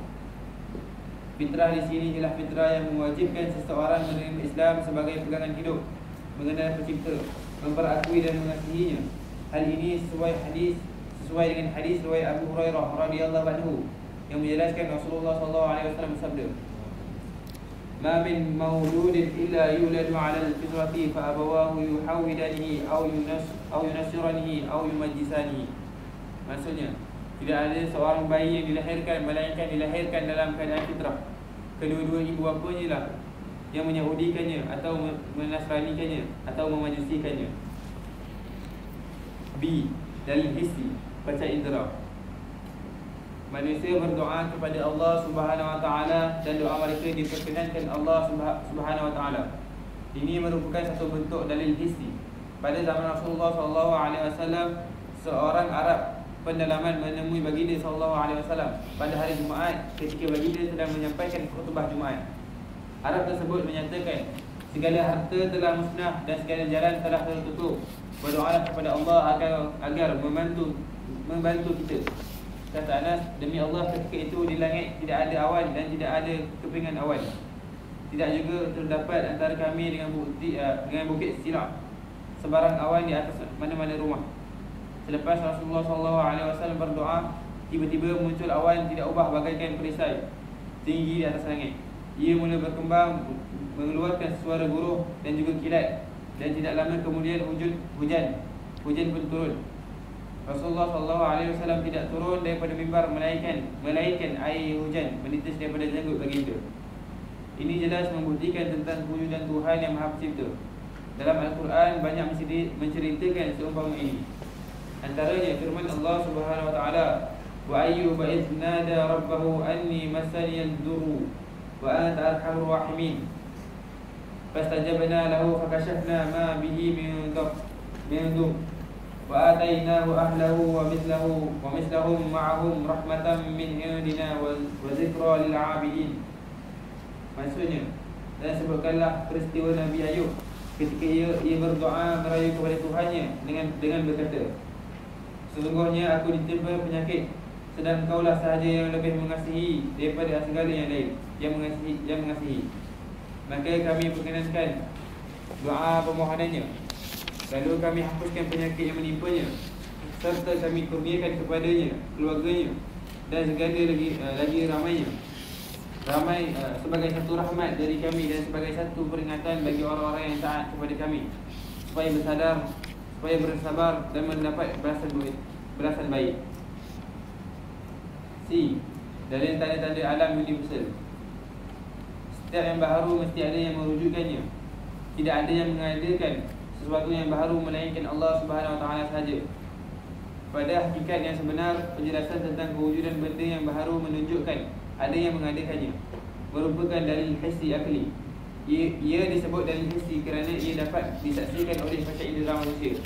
Fitrah di sini ialah fitrah yang mewajibkan seseorang menerima Islam sebagai pegangan hidup, mengenal Pencipta, memperakui dan mengasihinya. Hal ini sesuai dengan hadis riwayat Abu Hurairah radhiyallahu anhu yang menjelaskan Rasulullah SAW bersabda, "Ma min mauludin illa yuladu 'ala al-fitrati fa abawahu yuhawidanihi aw yunassiranihi aw yumajjisanihi." Maksudnya, tidak ada seorang bayi yang dilahirkan melainkan dilahirkan dalam keadaan fitrah. Kedua-dua ibu bapanya lah yang menyahudikannya atau menasranikannya atau memajusikannya. B. Dalil hissi, baca indera. Manusia berdoa kepada Allah Subhanahu wa taala dan doa mereka diperkenankan Allah Subhanahu wa taala. Ini merupakan satu bentuk dalil hissi. Pada zaman Rasulullah SAW, seorang Arab pendalaman menemui baginda SAW pada hari Jumaat ketika baginda sedang menyampaikan khutbah Jumaat. Arab tersebut menyatakan, segala harta telah musnah dan segala jalan telah tertutup. Berdoalah kepada Allah agar membantu kita. Kata Anas, demi Allah ketika itu di langit tidak ada awan dan tidak ada kepingan awan. Tidak juga terdapat antara kami dengan bukit Sirah sebarang awan di atas mana-mana rumah. Selepas Rasulullah SAW berdoa, tiba-tiba muncul awan tidak ubah bagaikan perisai tinggi di atas langit. Ia mula berkembang, mengeluarkan suara guruh dan juga kilat, dan tidak lama kemudian hujan pun turun. Rasulullah SAW tidak turun daripada mimbar melainkan air hujan menitis daripada janggut baginda. Ini jelas membuktikan tentang kewujudan Tuhan yang Maha Pencipta. Dalam Al-Quran banyak menceritakan seumpama ini. Antaranya firman Allah Subhanahu wa taala, "Wa ayyuba idh nada rabbahu anni massaniyad durru wa anta arhamur rahimin. Fastajabna lahu fakashafna ma bihi min dhur wa atainahu ahlahu wa mithlahum ma'ahum rahmatan min indina wa zikra lil 'abidin." Maksudnya, dan sebutkanlah peristiwa Nabi Ayub ketika ia berdoa merayu kepada Tuhannya dengan berkata, "Sesungguhnya aku ditimpa penyakit, sedang Engkaulah sahaja yang lebih mengasihi daripada segala yang lain, yang mengasihi. Maka kami perkenankan doa permohonannya, lalu kami hapuskan penyakit yang menimpanya, serta kami kurniakan kepadanya keluarganya dan segala lagi ramai sebagai satu rahmat dari kami dan sebagai satu peringatan bagi orang-orang yang taat kepada kami, supaya bersabar dan mendapat balasan baik." C. Dari tanda-tanda alam universal. Setiap yang baharu mesti ada yang merujukkannya. Tidak ada yang mengadakan sesuatu yang baharu melainkan Allah Subhanahu wa taala sahaja. Pada hakikat yang sebenar, penjelasan tentang kewujudan benda yang baharu menunjukkan ada yang mengadakannya, merupakan dalil hissi akli. Ia disebut dalil hissi kerana ia dapat disaksikan oleh panca indera manusia,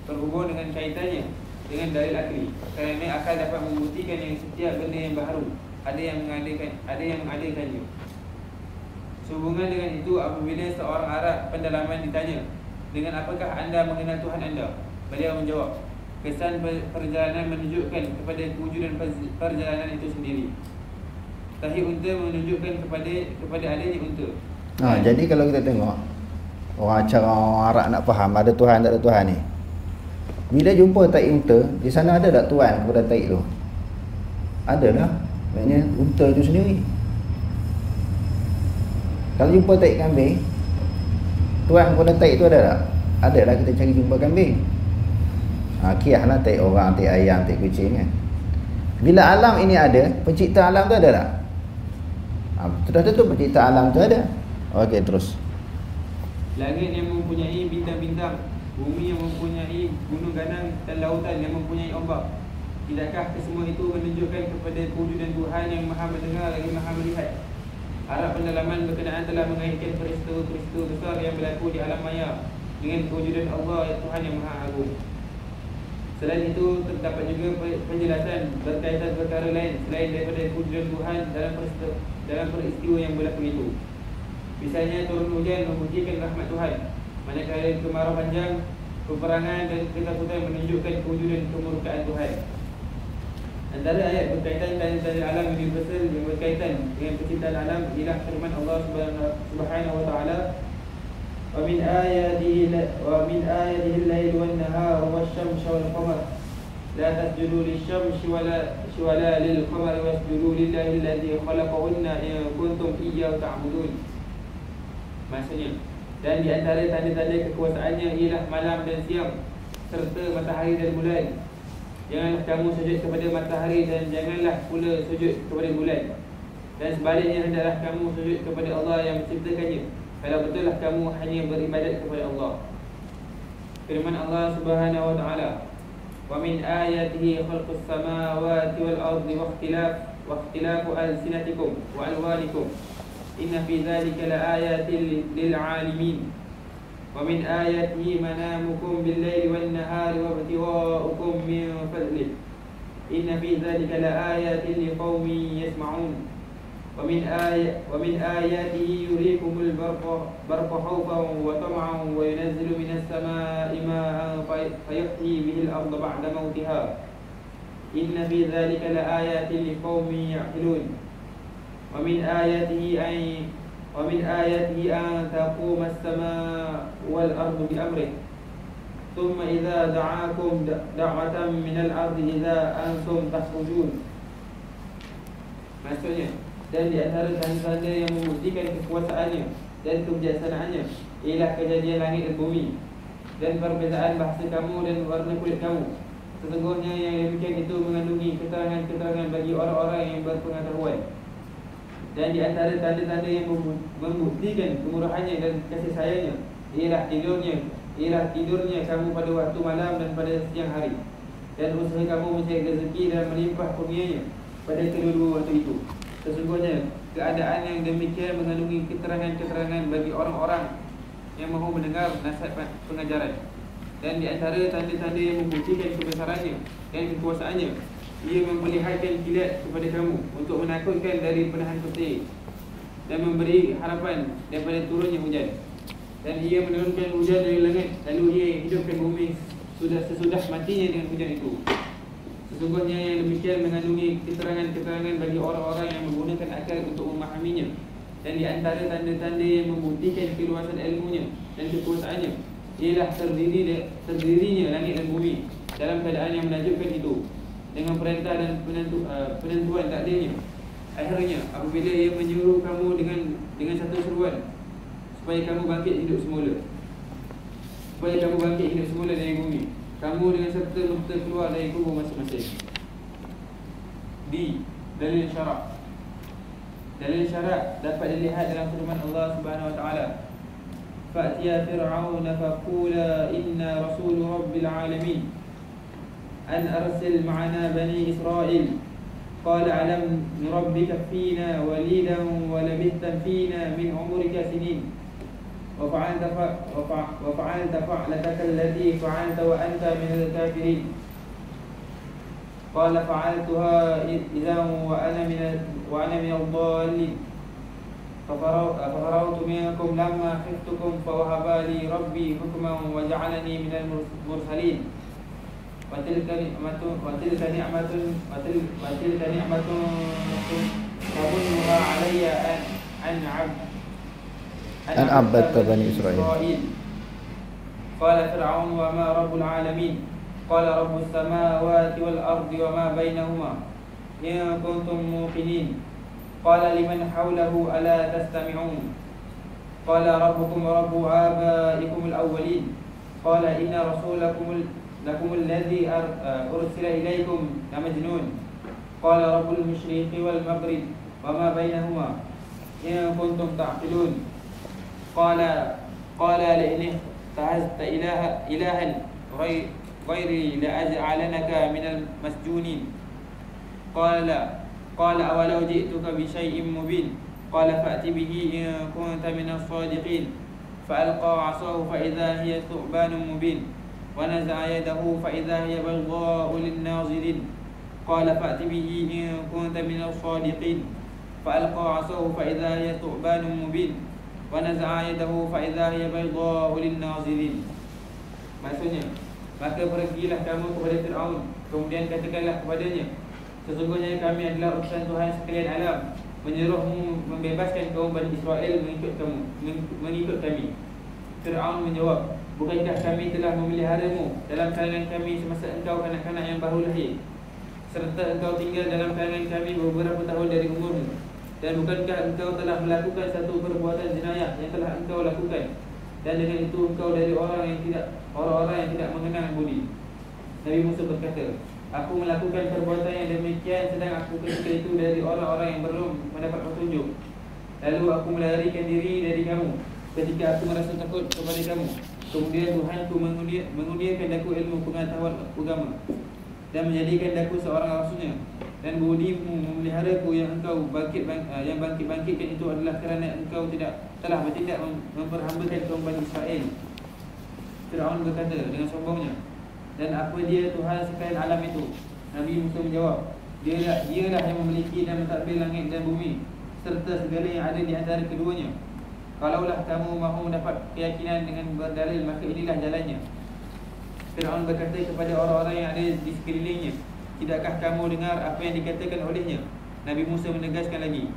berhubung dengan kaitannya dengan dalil akli, kerana akal dapat membuktikan yang setiap benda yang baharu ada yang mengadakannya. Sehubungan dengan itu, apabila seorang Arab pendalaman ditanya, "Dengan apakah anda mengenal Tuhan anda?" beliau menjawab, kesan perjalanan menunjukkan kepada kewujudan perjalanan itu sendiri. Tahi unta menunjukkan kepada adanya unta. Jadi kalau kita tengok orang Arab nak faham ada Tuhan tak ada Tuhan ni, bila jumpa tahi unta, di sana ada tak Tuhan kepada tahi tu? Ada lah. Maknanya unta itu sendiri. Kalau jumpa tahi kambing, Tuhan kepada tahi tu ada tak? Ada lah, kita cari jumpa kambing. Kiah lah tahi orang, tahi ayam, tahi kucing kan. Bila alam ini ada, pencipta alam tu ada tak? Sudah tentu pencipta alam tu ada. Okey, terus. Langit yang mempunyai bintang-bintang, bumi yang mempunyai gunung ganang, dan lautan yang mempunyai ombak. Tidakkah kesemua itu menunjukkan kepada kewujudan Tuhan yang maha mendengar lagi maha melihat? Arab pendalaman berkenaan telah mengaitkan peristiwa-peristiwa besar yang berlaku di alam maya dengan kewujudan Allah Tuhan yang maha agung. Selain itu, terdapat juga penjelasan berkaitan perkara lain selain daripada kewujudan Tuhan dalam peristiwa yang berlaku itu. Misalnya, turun hujan membuktikan rahmat Tuhan, manakala kemarau panjang, peperangan dan ketakutan menunjukkan kewujudan kemurkaan Tuhan. Antara ayat berkaitan tanda-tanda alam universal yang berkaitan dengan penciptaan alam ialah firman Allah Subhanahu wa taala, "Wa min ayatihi al-lail wan-nahar wash-shamsu wal-qamar la tasjudu lish-shamsi wala lil-qamari wasjudu lillahi alladhi khalaqahunna in kuntum iyyahu ta'budun." Maksudnya, dan di antara tanda-tanda kekuasaannya ialah malam dan siang serta matahari dan bulan. Janganlah kamu sujud kepada matahari dan janganlah pula sujud kepada bulan. Dan sebaliknya, hendaklah kamu sujud kepada Allah yang menciptakannya, kalau betullah kamu hanya beribadat kepada Allah. Firman Allah Subhanahu wa taala, "Wa min ayatihi khalqus samawati wal ardi wa ikhtilafu alsinatikum wa alwanikum. Inna fi dzalika laayatin lil 'alimin. Wa min ayatihi manamukum bil-laili wan-nahari wa ibtigha'ukum min fadlih. Inna fi dzalika laayatin liqaumin yasma'un. Wa min ayatihi yuriikumul barqa khawfan wa tam'an wa yunazzilu minas samaa'i maa'an fayahyi bihil arda ba'da mautiha. Inna fi dzalika laayatin liqaumin ya'qilun. Wa min ayatihi an taquma as-samaa'u wal ardu bi amrih. Thumma idza da'akum da'watan min al-ardi idza antum takhrujun." Maksudnya, dan di antara tanda-tanda yang membuktikan kekuasaannya dan kebijaksanaannya ialah kejadian langit dan bumi, dan perbezaan bahasa kamu dan warna kulit kamu. Sesungguhnya yang demikian itu mengandungi keterangan-keterangan bagi orang-orang yang berpengetahuan. Dan di antara tanda-tanda yang membuktikan kemurahannya dan kasih sayangnya ialah tidurnya kamu pada waktu malam dan pada siang hari, dan usaha kamu mencari rezeki dan melimpah kurnianya pada kedua-dua waktu itu. Sesungguhnya keadaan yang demikian mengandungi keterangan-keterangan bagi orang-orang yang mahu mendengar nasihat pengajaran. Dan di antara tanda-tanda yang membuktikan kebesarannya dan kekuasaannya, ia memperlihatkan kilat kepada kamu untuk menakutkan dari penahan petir dan memberi harapan daripada turunnya hujan. Dan ia menurunkan hujan dari langit, lalu ia hidupkan bumi sesudah matinya dengan hujan itu. Sesungguhnya yang demikian mengandungi keterangan-keterangan bagi orang-orang yang menggunakan akal untuk memahaminya. Dan di antara tanda-tanda yang membuktikan keluasan ilmunya dan kekuasaannya ialah terdirinya langit dan bumi dalam keadaan yang menakjubkan itu, dengan perintah dan penentuan takdirnya. Akhirnya, apabila ia menyuruh kamu dengan satu seruan, supaya kamu bangkit hidup semula dari bumi, kamu dengan serta-merta keluar dari kubur masing-masing. Dalil syarak. Dalil syarak dapat dilihat dalam firman Allah Subhanahu wa taala, "Fa'tiya fir'auna faqula inna rasul rabbil alamin an arsil ma'ana bani Israel. Qala alam nurabbika fina walidan wa labithta fina min umrika sinin. Wa fa'alta fa'lataka allati fa'alta wa anta min al-kafirin. Qala fa'altuha idhan wa ana min ad-dallin. Fafarautu minkum lamma khiftukum fa wahaba li rabbi hukman wa ja'alani min al-mursalin. Watilka ni'matun tamunnuha alayya an abadta bani Israil. Qala Fir'aun wa ma rabbul alamin. Qala rabbus samawati wal ardi wa ma bainahuma in kuntum muqinin. Qala liman hawlahu ala tastami'un. Qala rabbukum wa rabbu abaikum al-awwalin. Qala inna rasulakum lakum alladhi ursila ilaykum lamajnun. Qala rabbul masyriqi wal maghrib wa ma bainahuma in kuntum ta'qilun. Qala la in ta'azta ilahan ghairi la aj'alanaka minal masjunin. Qala awalau ji'tuka bi syai'in mubin. Qala fa'ti bihi in kunta minas sadiqin. Fa'alqa 'asahu fa idza hiya thu'banun mubin. Wa naza'a yadahu fa idza hiya baghdha'u lin-nazirin. Qala fa'ti bihi in kunta minas sadiqin. Fa'alqa 'asahu fa idza hiya thu'banun mubin. Wa naza'a yadahu fa idza hiya baghdha'u lin-nazirin. Maksudnya, maka pergilah kamu kepada Fir'aun, kemudian katakanlah kepadanya, sesungguhnya kami adalah utusan Tuhan sekalian alam, menyuruhmu membebaskan kaum Bani Israel mengikut kami. Fir'aun menjawab, bukankah kami telah memeliharamu dalam kalangan kami semasa engkau kanak-kanak yang baru lahir, serta engkau tinggal dalam kalangan kami beberapa tahun dari umurmu, dan bukankah engkau telah melakukan satu perbuatan jenayah yang telah engkau lakukan, dan dengan itu engkau dari orang yang tidak mengenal budi. Nabi Musa berkata, aku melakukan perbuatan yang demikian sedang aku ketika itu dari orang-orang yang belum mendapat petunjuk. Lalu aku melarikan diri dari kamu ketika aku merasa takut kepada kamu. Kemudian Tuhanku mengundiakan aku ilmu pengetahuan agama dan menjadikan aku seorang rasulnya. Dan budimu memeliharaku yang engkau bangkit-bangkitkan itu adalah kerana engkau telah bertindak memperhambakan kaum Bani Israel. Fir'aun berkata dengan sombongnya, dan apa dia Tuhan sekalian alam itu? Nabi Musa menjawab, dialah yang memiliki dan mentadbir langit dan bumi serta segala yang ada di antara keduanya. Kalaulah kamu mahu mendapat keyakinan dengan berdalil, maka inilah jalannya. Fir'aun berkata kepada orang-orang yang ada di sekelilingnya, tidakkah kamu dengar apa yang dikatakan olehnya? Nabi Musa menegaskan lagi,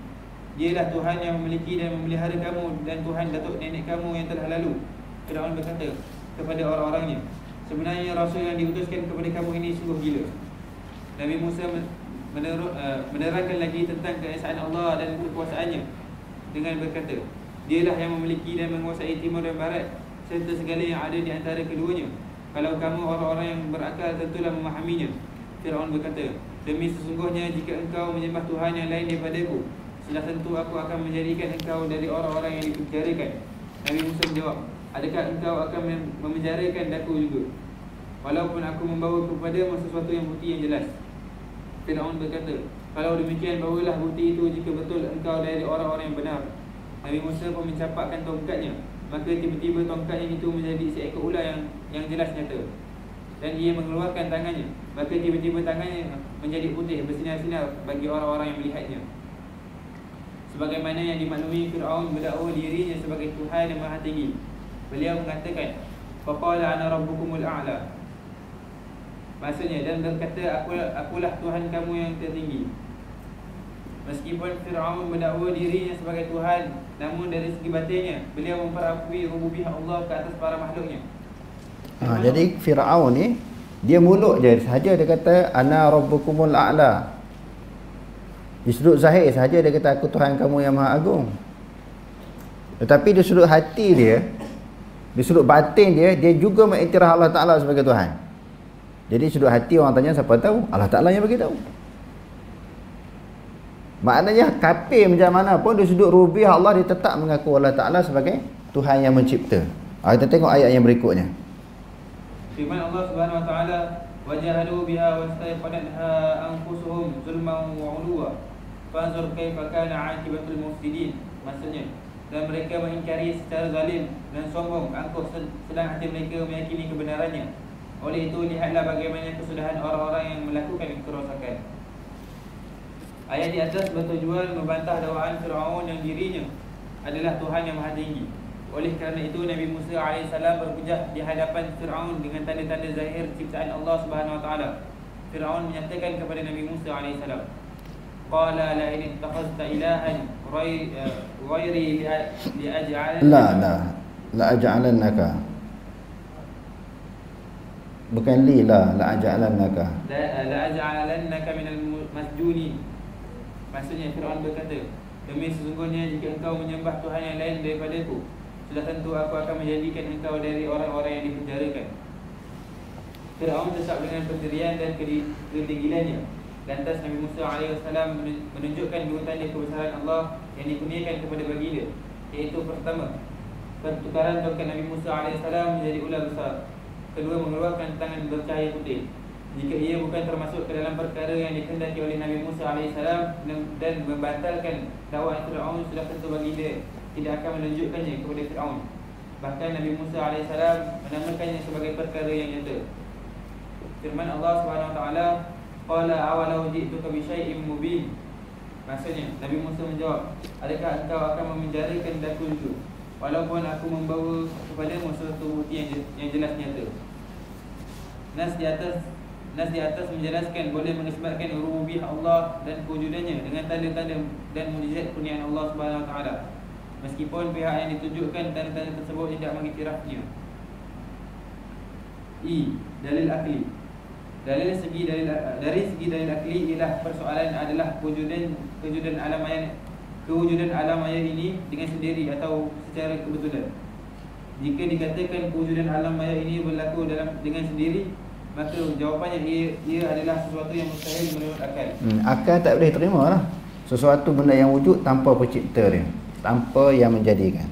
dialah Tuhan yang memiliki dan memelihara kamu dan Tuhan datuk nenek kamu yang telah lalu. Fir'aun berkata kepada orang-orangnya, sebenarnya Rasul yang diutuskan kepada kamu ini sungguh gila. Nabi Musa menerangkan lagi tentang keesaan Allah dan kekuasaannya dengan berkata, dialah yang memiliki dan menguasai timur dan barat serta segala yang ada di antara keduanya. Kalau kamu orang-orang yang berakal tentulah memahaminya. Fir'aun berkata, demi sesungguhnya jika engkau menyembah Tuhan yang lain daripadaku, sudah tentu aku akan menjadikan engkau dari orang-orang yang dipenjarakan. Nabi Musa menjawab, adakah engkau akan memenjarakan aku juga, walaupun aku membawa kepadamu sesuatu yang bukti yang jelas? Fir'aun berkata, kalau demikian bawalah bukti itu jika betul engkau dari orang-orang yang benar. Nabi Musa pun mencapakkan tongkatnya, maka tiba-tiba tongkatnya itu menjadi seekor ular yang jelas nyata. Dan ia mengeluarkan tangannya, maka tiba-tiba tangannya menjadi putih bersinar-sinar bagi orang-orang yang melihatnya. Sebagaimana yang dimaklumi, Fir'aun mendakwa dirinya sebagai Tuhan yang Maha Tinggi. Beliau mengatakan, faqala ana rabbukumul a'la. Maksudnya, dan berkata, akulah Tuhan kamu yang tertinggi. Meskipun Fir'aun mendakwa dirinya sebagai Tuhan, namun dari segi batinnya beliau memperakui rububiyah Allah ke atas para makhluknya. Jadi Fir'aun ni, dia mulut je sahaja dia kata ana rabbukumul a'la. Di sudut zahir sahaja dia kata aku Tuhan kamu yang Maha Agung. Tetapi di sudut hati dia, di sudut batin dia, dia juga mengiktiraf Allah Ta'ala sebagai Tuhan. Jadi sudut hati orang tanya siapa tahu, Allah Ta'ala yang bagi tahu. Maknanya kafir macam mana pun di sudut rububiyah Allah, dia tetap mengaku Allah Ta'ala sebagai Tuhan yang mencipta. Kita tengok ayat yang berikutnya. Firman Allah Subhanahu wa taala, wajahadu biha wastayqanatha anfusuhum zulman wa 'uluwa fanzur kaifa kana 'aqibatul mufsidin. Maksudnya, dan mereka mengingkari secara zalim dan sombong angkuh sedang hati mereka meyakini kebenarannya. Oleh itu lihatlah bagaimana kesudahan orang-orang yang melakukan kerosakan. Ayat di atas bertujuan membantah dakwaan Fir'aun yang dirinya adalah Tuhan yang Maha Tinggi. Oleh kerana itu Nabi Musa AS berhujah di hadapan Fir'aun dengan tanda-tanda zahir ciptaan Allah Subhanahu Wa Taala. Fir'aun menyatakan kepada Nabi Musa AS, qala la in ittakhadhta ilahan ghairi li'aj'al la aj'alannaka, bukan la aj'alannaka, la aj'alannaka minal masjuni. Maksudnya Fir'aun berkata, demi sesungguhnya jika engkau menyembah Tuhan yang lain daripadaku, sudah tentu aku akan menjadikan engkau dari orang-orang yang dipenjarakan. Fir'aun tetap dengan pendirian dan ketinggilannya. Lantas Nabi Musa AS menunjukkan dua tanda kebesaran Allah yang dikurniakan kepada baginda, iaitu pertama, pertukaran tongkat Nabi Musa AS menjadi ular besar. Kedua, mengeluarkan tangan bercahaya putih. Jika ia bukan termasuk ke dalam perkara yang dikehendaki oleh Nabi Musa AS dan membatalkan dakwah Fir'aun, sudah tentu baginda tidak akan menunjukkannya kepada Fir'aun. Bahkan Nabi Musa AS menamakannya sebagai perkara yang nyata. Firman Allah SWT, qala awalau ji'tuka bi syai'in mubin. Maksudnya Nabi Musa menjawab, adakah engkau akan memenjarakan daku itu walaupun aku membawa kepadamu sesuatu bukti yang jelas nyata. Nas di atas menjelaskan boleh mengisbatkan rububiyah Allah dan kewujudannya dengan tanda-tanda dan mukjizat kurniaan Allah Subhanahu Wa Taala, meskipun pihak yang ditunjukkan tanda-tanda tersebut tidak mengiktirafnya. Dalil akli. Dari segi dalil akli ialah persoalan adalah kewujudan alam maya ini dengan sendiri atau secara kebetulan. Jika dikatakan kewujudan alam maya ini berlaku dengan sendiri, maka jawapannya ia adalah sesuatu yang mustahil menurut akal. Akal tak boleh terima lah sesuatu benda yang wujud tanpa pencipta dia, tanpa yang menjadikan.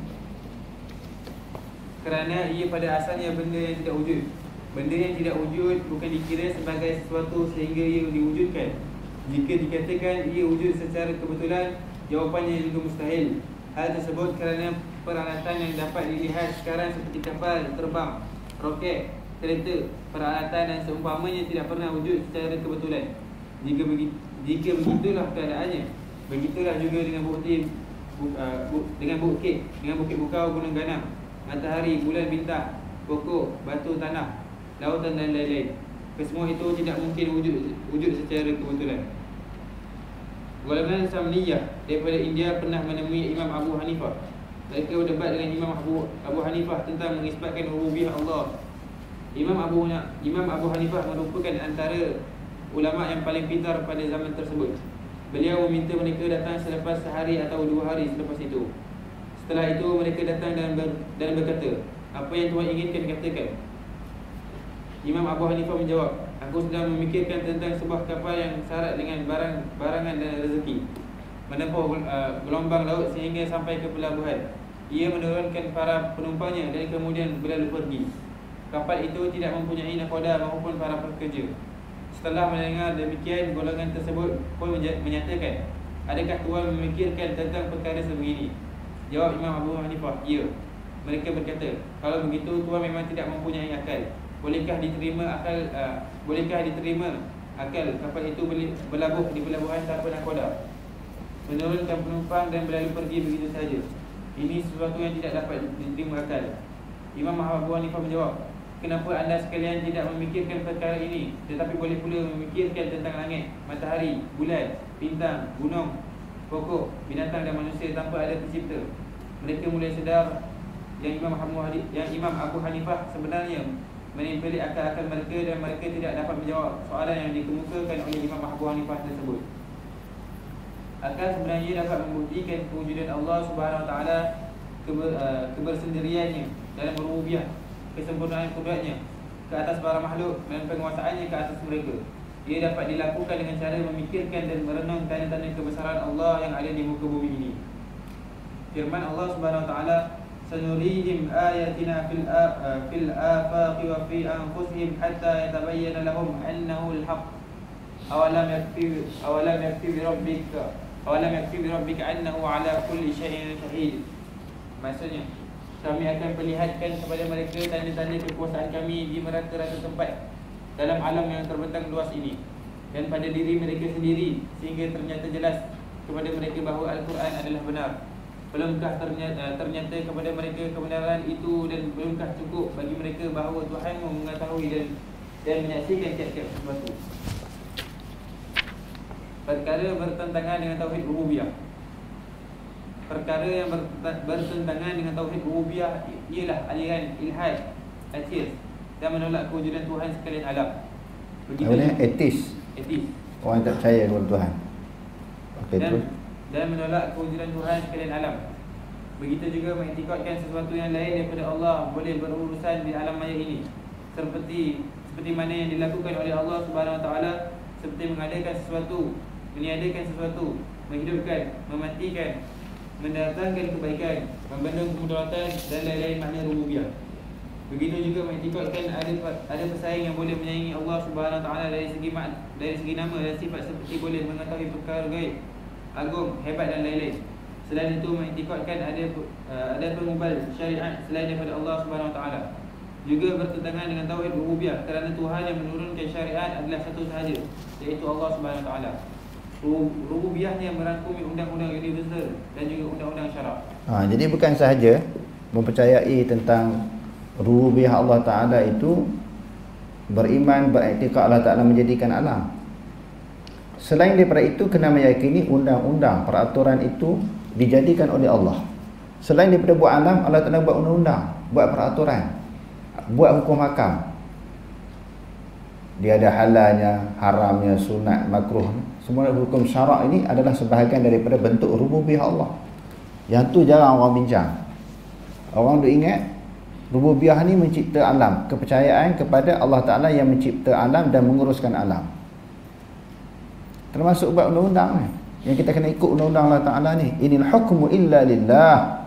Kerana ia pada asalnya benda yang tidak wujud. Benda yang tidak wujud bukan dikira sebagai sesuatu sehingga ia diwujudkan. Jika dikatakan ia wujud secara kebetulan, jawapannya juga mustahil. Hal tersebut kerana peralatan yang dapat dilihat sekarang seperti kapal terbang, roket, kereta, peralatan dan seumpamanya tidak pernah wujud secara kebetulan. Jika begitulah keadaannya, begitulah juga dengan bukit bukau, gunung ganam, matahari, bulan, bintang, pokok, batu, tanah, lautan dan lain-lain. Kesemua itu tidak mungkin wujud secara kebetulan. Golongan Samniyah daripada India pernah menemui Imam Abu Hanifah. Mereka berdebat dengan Imam Abu Hanifah tentang mengisbatkan rububiyah Allah. Imam Abu Hanifah merupakan antara ulama yang paling pintar pada zaman tersebut. Beliau meminta mereka datang selepas sehari atau 2 hari selepas itu. Setelah itu mereka datang dan berkata, apa yang Tuhan inginkan katakan. Imam Abu Hanifah menjawab, aku sedang memikirkan tentang sebuah kapal yang syarat dengan barangan dan rezeki, menempuh gelombang laut sehingga sampai ke pelabuhan. Ia menurunkan para penumpangnya dan kemudian berlalu pergi. Kapal itu tidak mempunyai nakhoda maupun para pekerja. Setelah mendengar demikian, golongan tersebut pun menyatakan, adakah Tuhan memikirkan tentang perkara sebegini? Jawab Imam Abu Hanifah, ya. Mereka berkata, kalau begitu Tuhan memang tidak mempunyai akal. Bolehkah diterima akal kapal itu berlabuh di pelabuhan tanpa nakhoda, menurunkan penumpang dan berlalu pergi begitu saja? Ini sesuatu yang tidak dapat diterima akal. Imam Abu Hanifah menjawab, kenapa anda sekalian tidak memikirkan perkara ini, tetapi boleh pula memikirkan tentang langit, matahari, bulan, bintang, gunung, pokok, binatang dan manusia tanpa ada pencipta? Mereka mulai sedar yang Imam Abu Hanifah sebenarnya menempeli akal-akal mereka dan mereka tidak dapat menjawab soalan yang dikemukakan oleh Imam Abu Hanifah tersebut. Akal sebenarnya dapat membuktikan kewujudan Allah Subhanahu Wa Taala, kebersendiriannya dalam rububiyah, kesempurnaan kudratnya ke atas para makhluk dan penguasaannya ke atas mereka. Ia dapat dilakukan dengan cara memikirkan dan merenung tanda-tanda kebesaran Allah yang ada di muka bumi ini. Firman Allah Subhanahu Wa Taala, sanurihim ayatina fil afaqi wa fi anfusihim hatta yatabayyana lahum annahu al-haq. Awalam yakfi bi rabbika annahu ala kulli syai'in shahid. Maksudnya, kami akan perlihatkan kepada mereka tanda-tanda kekuasaan kami di merata-rata tempat dalam alam yang terbentang luas ini dan pada diri mereka sendiri, sehingga ternyata jelas kepada mereka bahawa Al-Quran adalah benar. Belumkah ternyata kepada mereka kebenaran itu, dan belumkah cukup bagi mereka bahawa Tuhan mengetahui dan menyaksikan tiap-tiap sesuatu. Perkara bertentangan dengan tauhid rububiyah. Perkara yang bertentangan dengan tauhid rububiyah ialah aliran ilhad, ateis, dan menolak kewujudan Tuhan sekalian alam. Begitu. Ateis. Orang tak percaya kepada Tuhan. Okay, dan menolak kewujudan Tuhan sekalian alam. Begitu juga mengiktikadkan sesuatu yang lain daripada Allah boleh berurusan di alam maya ini, seperti mana yang dilakukan oleh Allah Subhanahu Wa Taala, seperti mengadakan sesuatu, meniadakan sesuatu, menghidupkan, mematikan, mendatangkan kebaikan, membendung kemudaratan, dan lain-lain makna rububiyah. Begitu juga mengiktikadkan ada pesaing yang boleh menyaingi Allah Subhanahu Wa Taala dari segi nama dan sifat, seperti boleh mengetahui perkara gaib, agung, hebat, dan lain-lain. Selain itu mengiktikadkan ada pengubal syariat selain daripada Allah Subhanahu Wa Taala juga bertentangan dengan tauhid rububiyah, kerana Tuhan yang menurunkan syariat adalah satu sahaja, iaitu Allah Subhanahu Wa Taala. Rububiyahnya merangkumi undang-undang universal dan juga undang-undang syarak. Jadi bukan sahaja mempercayai tentang rububiyah Allah Ta'ala itu, beriman, beriktikad Allah Ta'ala menjadikan alam. Selain daripada itu, kena meyakini undang-undang, peraturan itu dijadikan oleh Allah. Selain daripada buat alam, Allah Ta'ala buat undang-undang, buat peraturan, buat hukum hakam. Dia ada halalnya, haramnya, sunat, makruh. Semua hukum syarak ini adalah sebahagian daripada bentuk rububiyah Allah. Yang tu jarang orang bincang. Orang duk ingat rububiyah ni mencipta alam, kepercayaan kepada Allah Ta'ala yang mencipta alam dan menguruskan alam. Termasuk buat undang-undang ni, yang kita kena ikut undang-undang Allah Ta'ala ni. Inil hukmu illa lillah.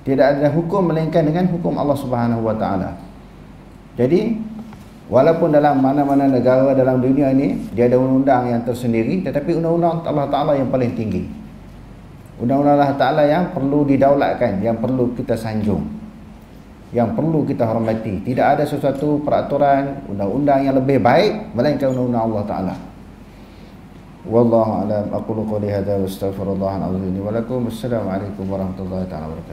Tidak ada hukum melainkan dengan hukum Allah Subhanahu Wa Ta'ala. Jadi walaupun dalam mana-mana negara dalam dunia ni dia ada undang-undang yang tersendiri, tetapi undang-undang Allah Ta'ala yang paling tinggi. Undang-undang Allah Ta'ala yang perlu didaulatkan, yang perlu kita sanjung, yang perlu kita hormati. Tidak ada sesuatu peraturan, undang-undang yang lebih baik melainkan undang-undang Allah Ta'ala. Wallahu a'lam. Aqulu qouli hadza wa astaghfirullahal azim li wa lakum. Assalamualaikum warahmatullahi taala wabarakatuh.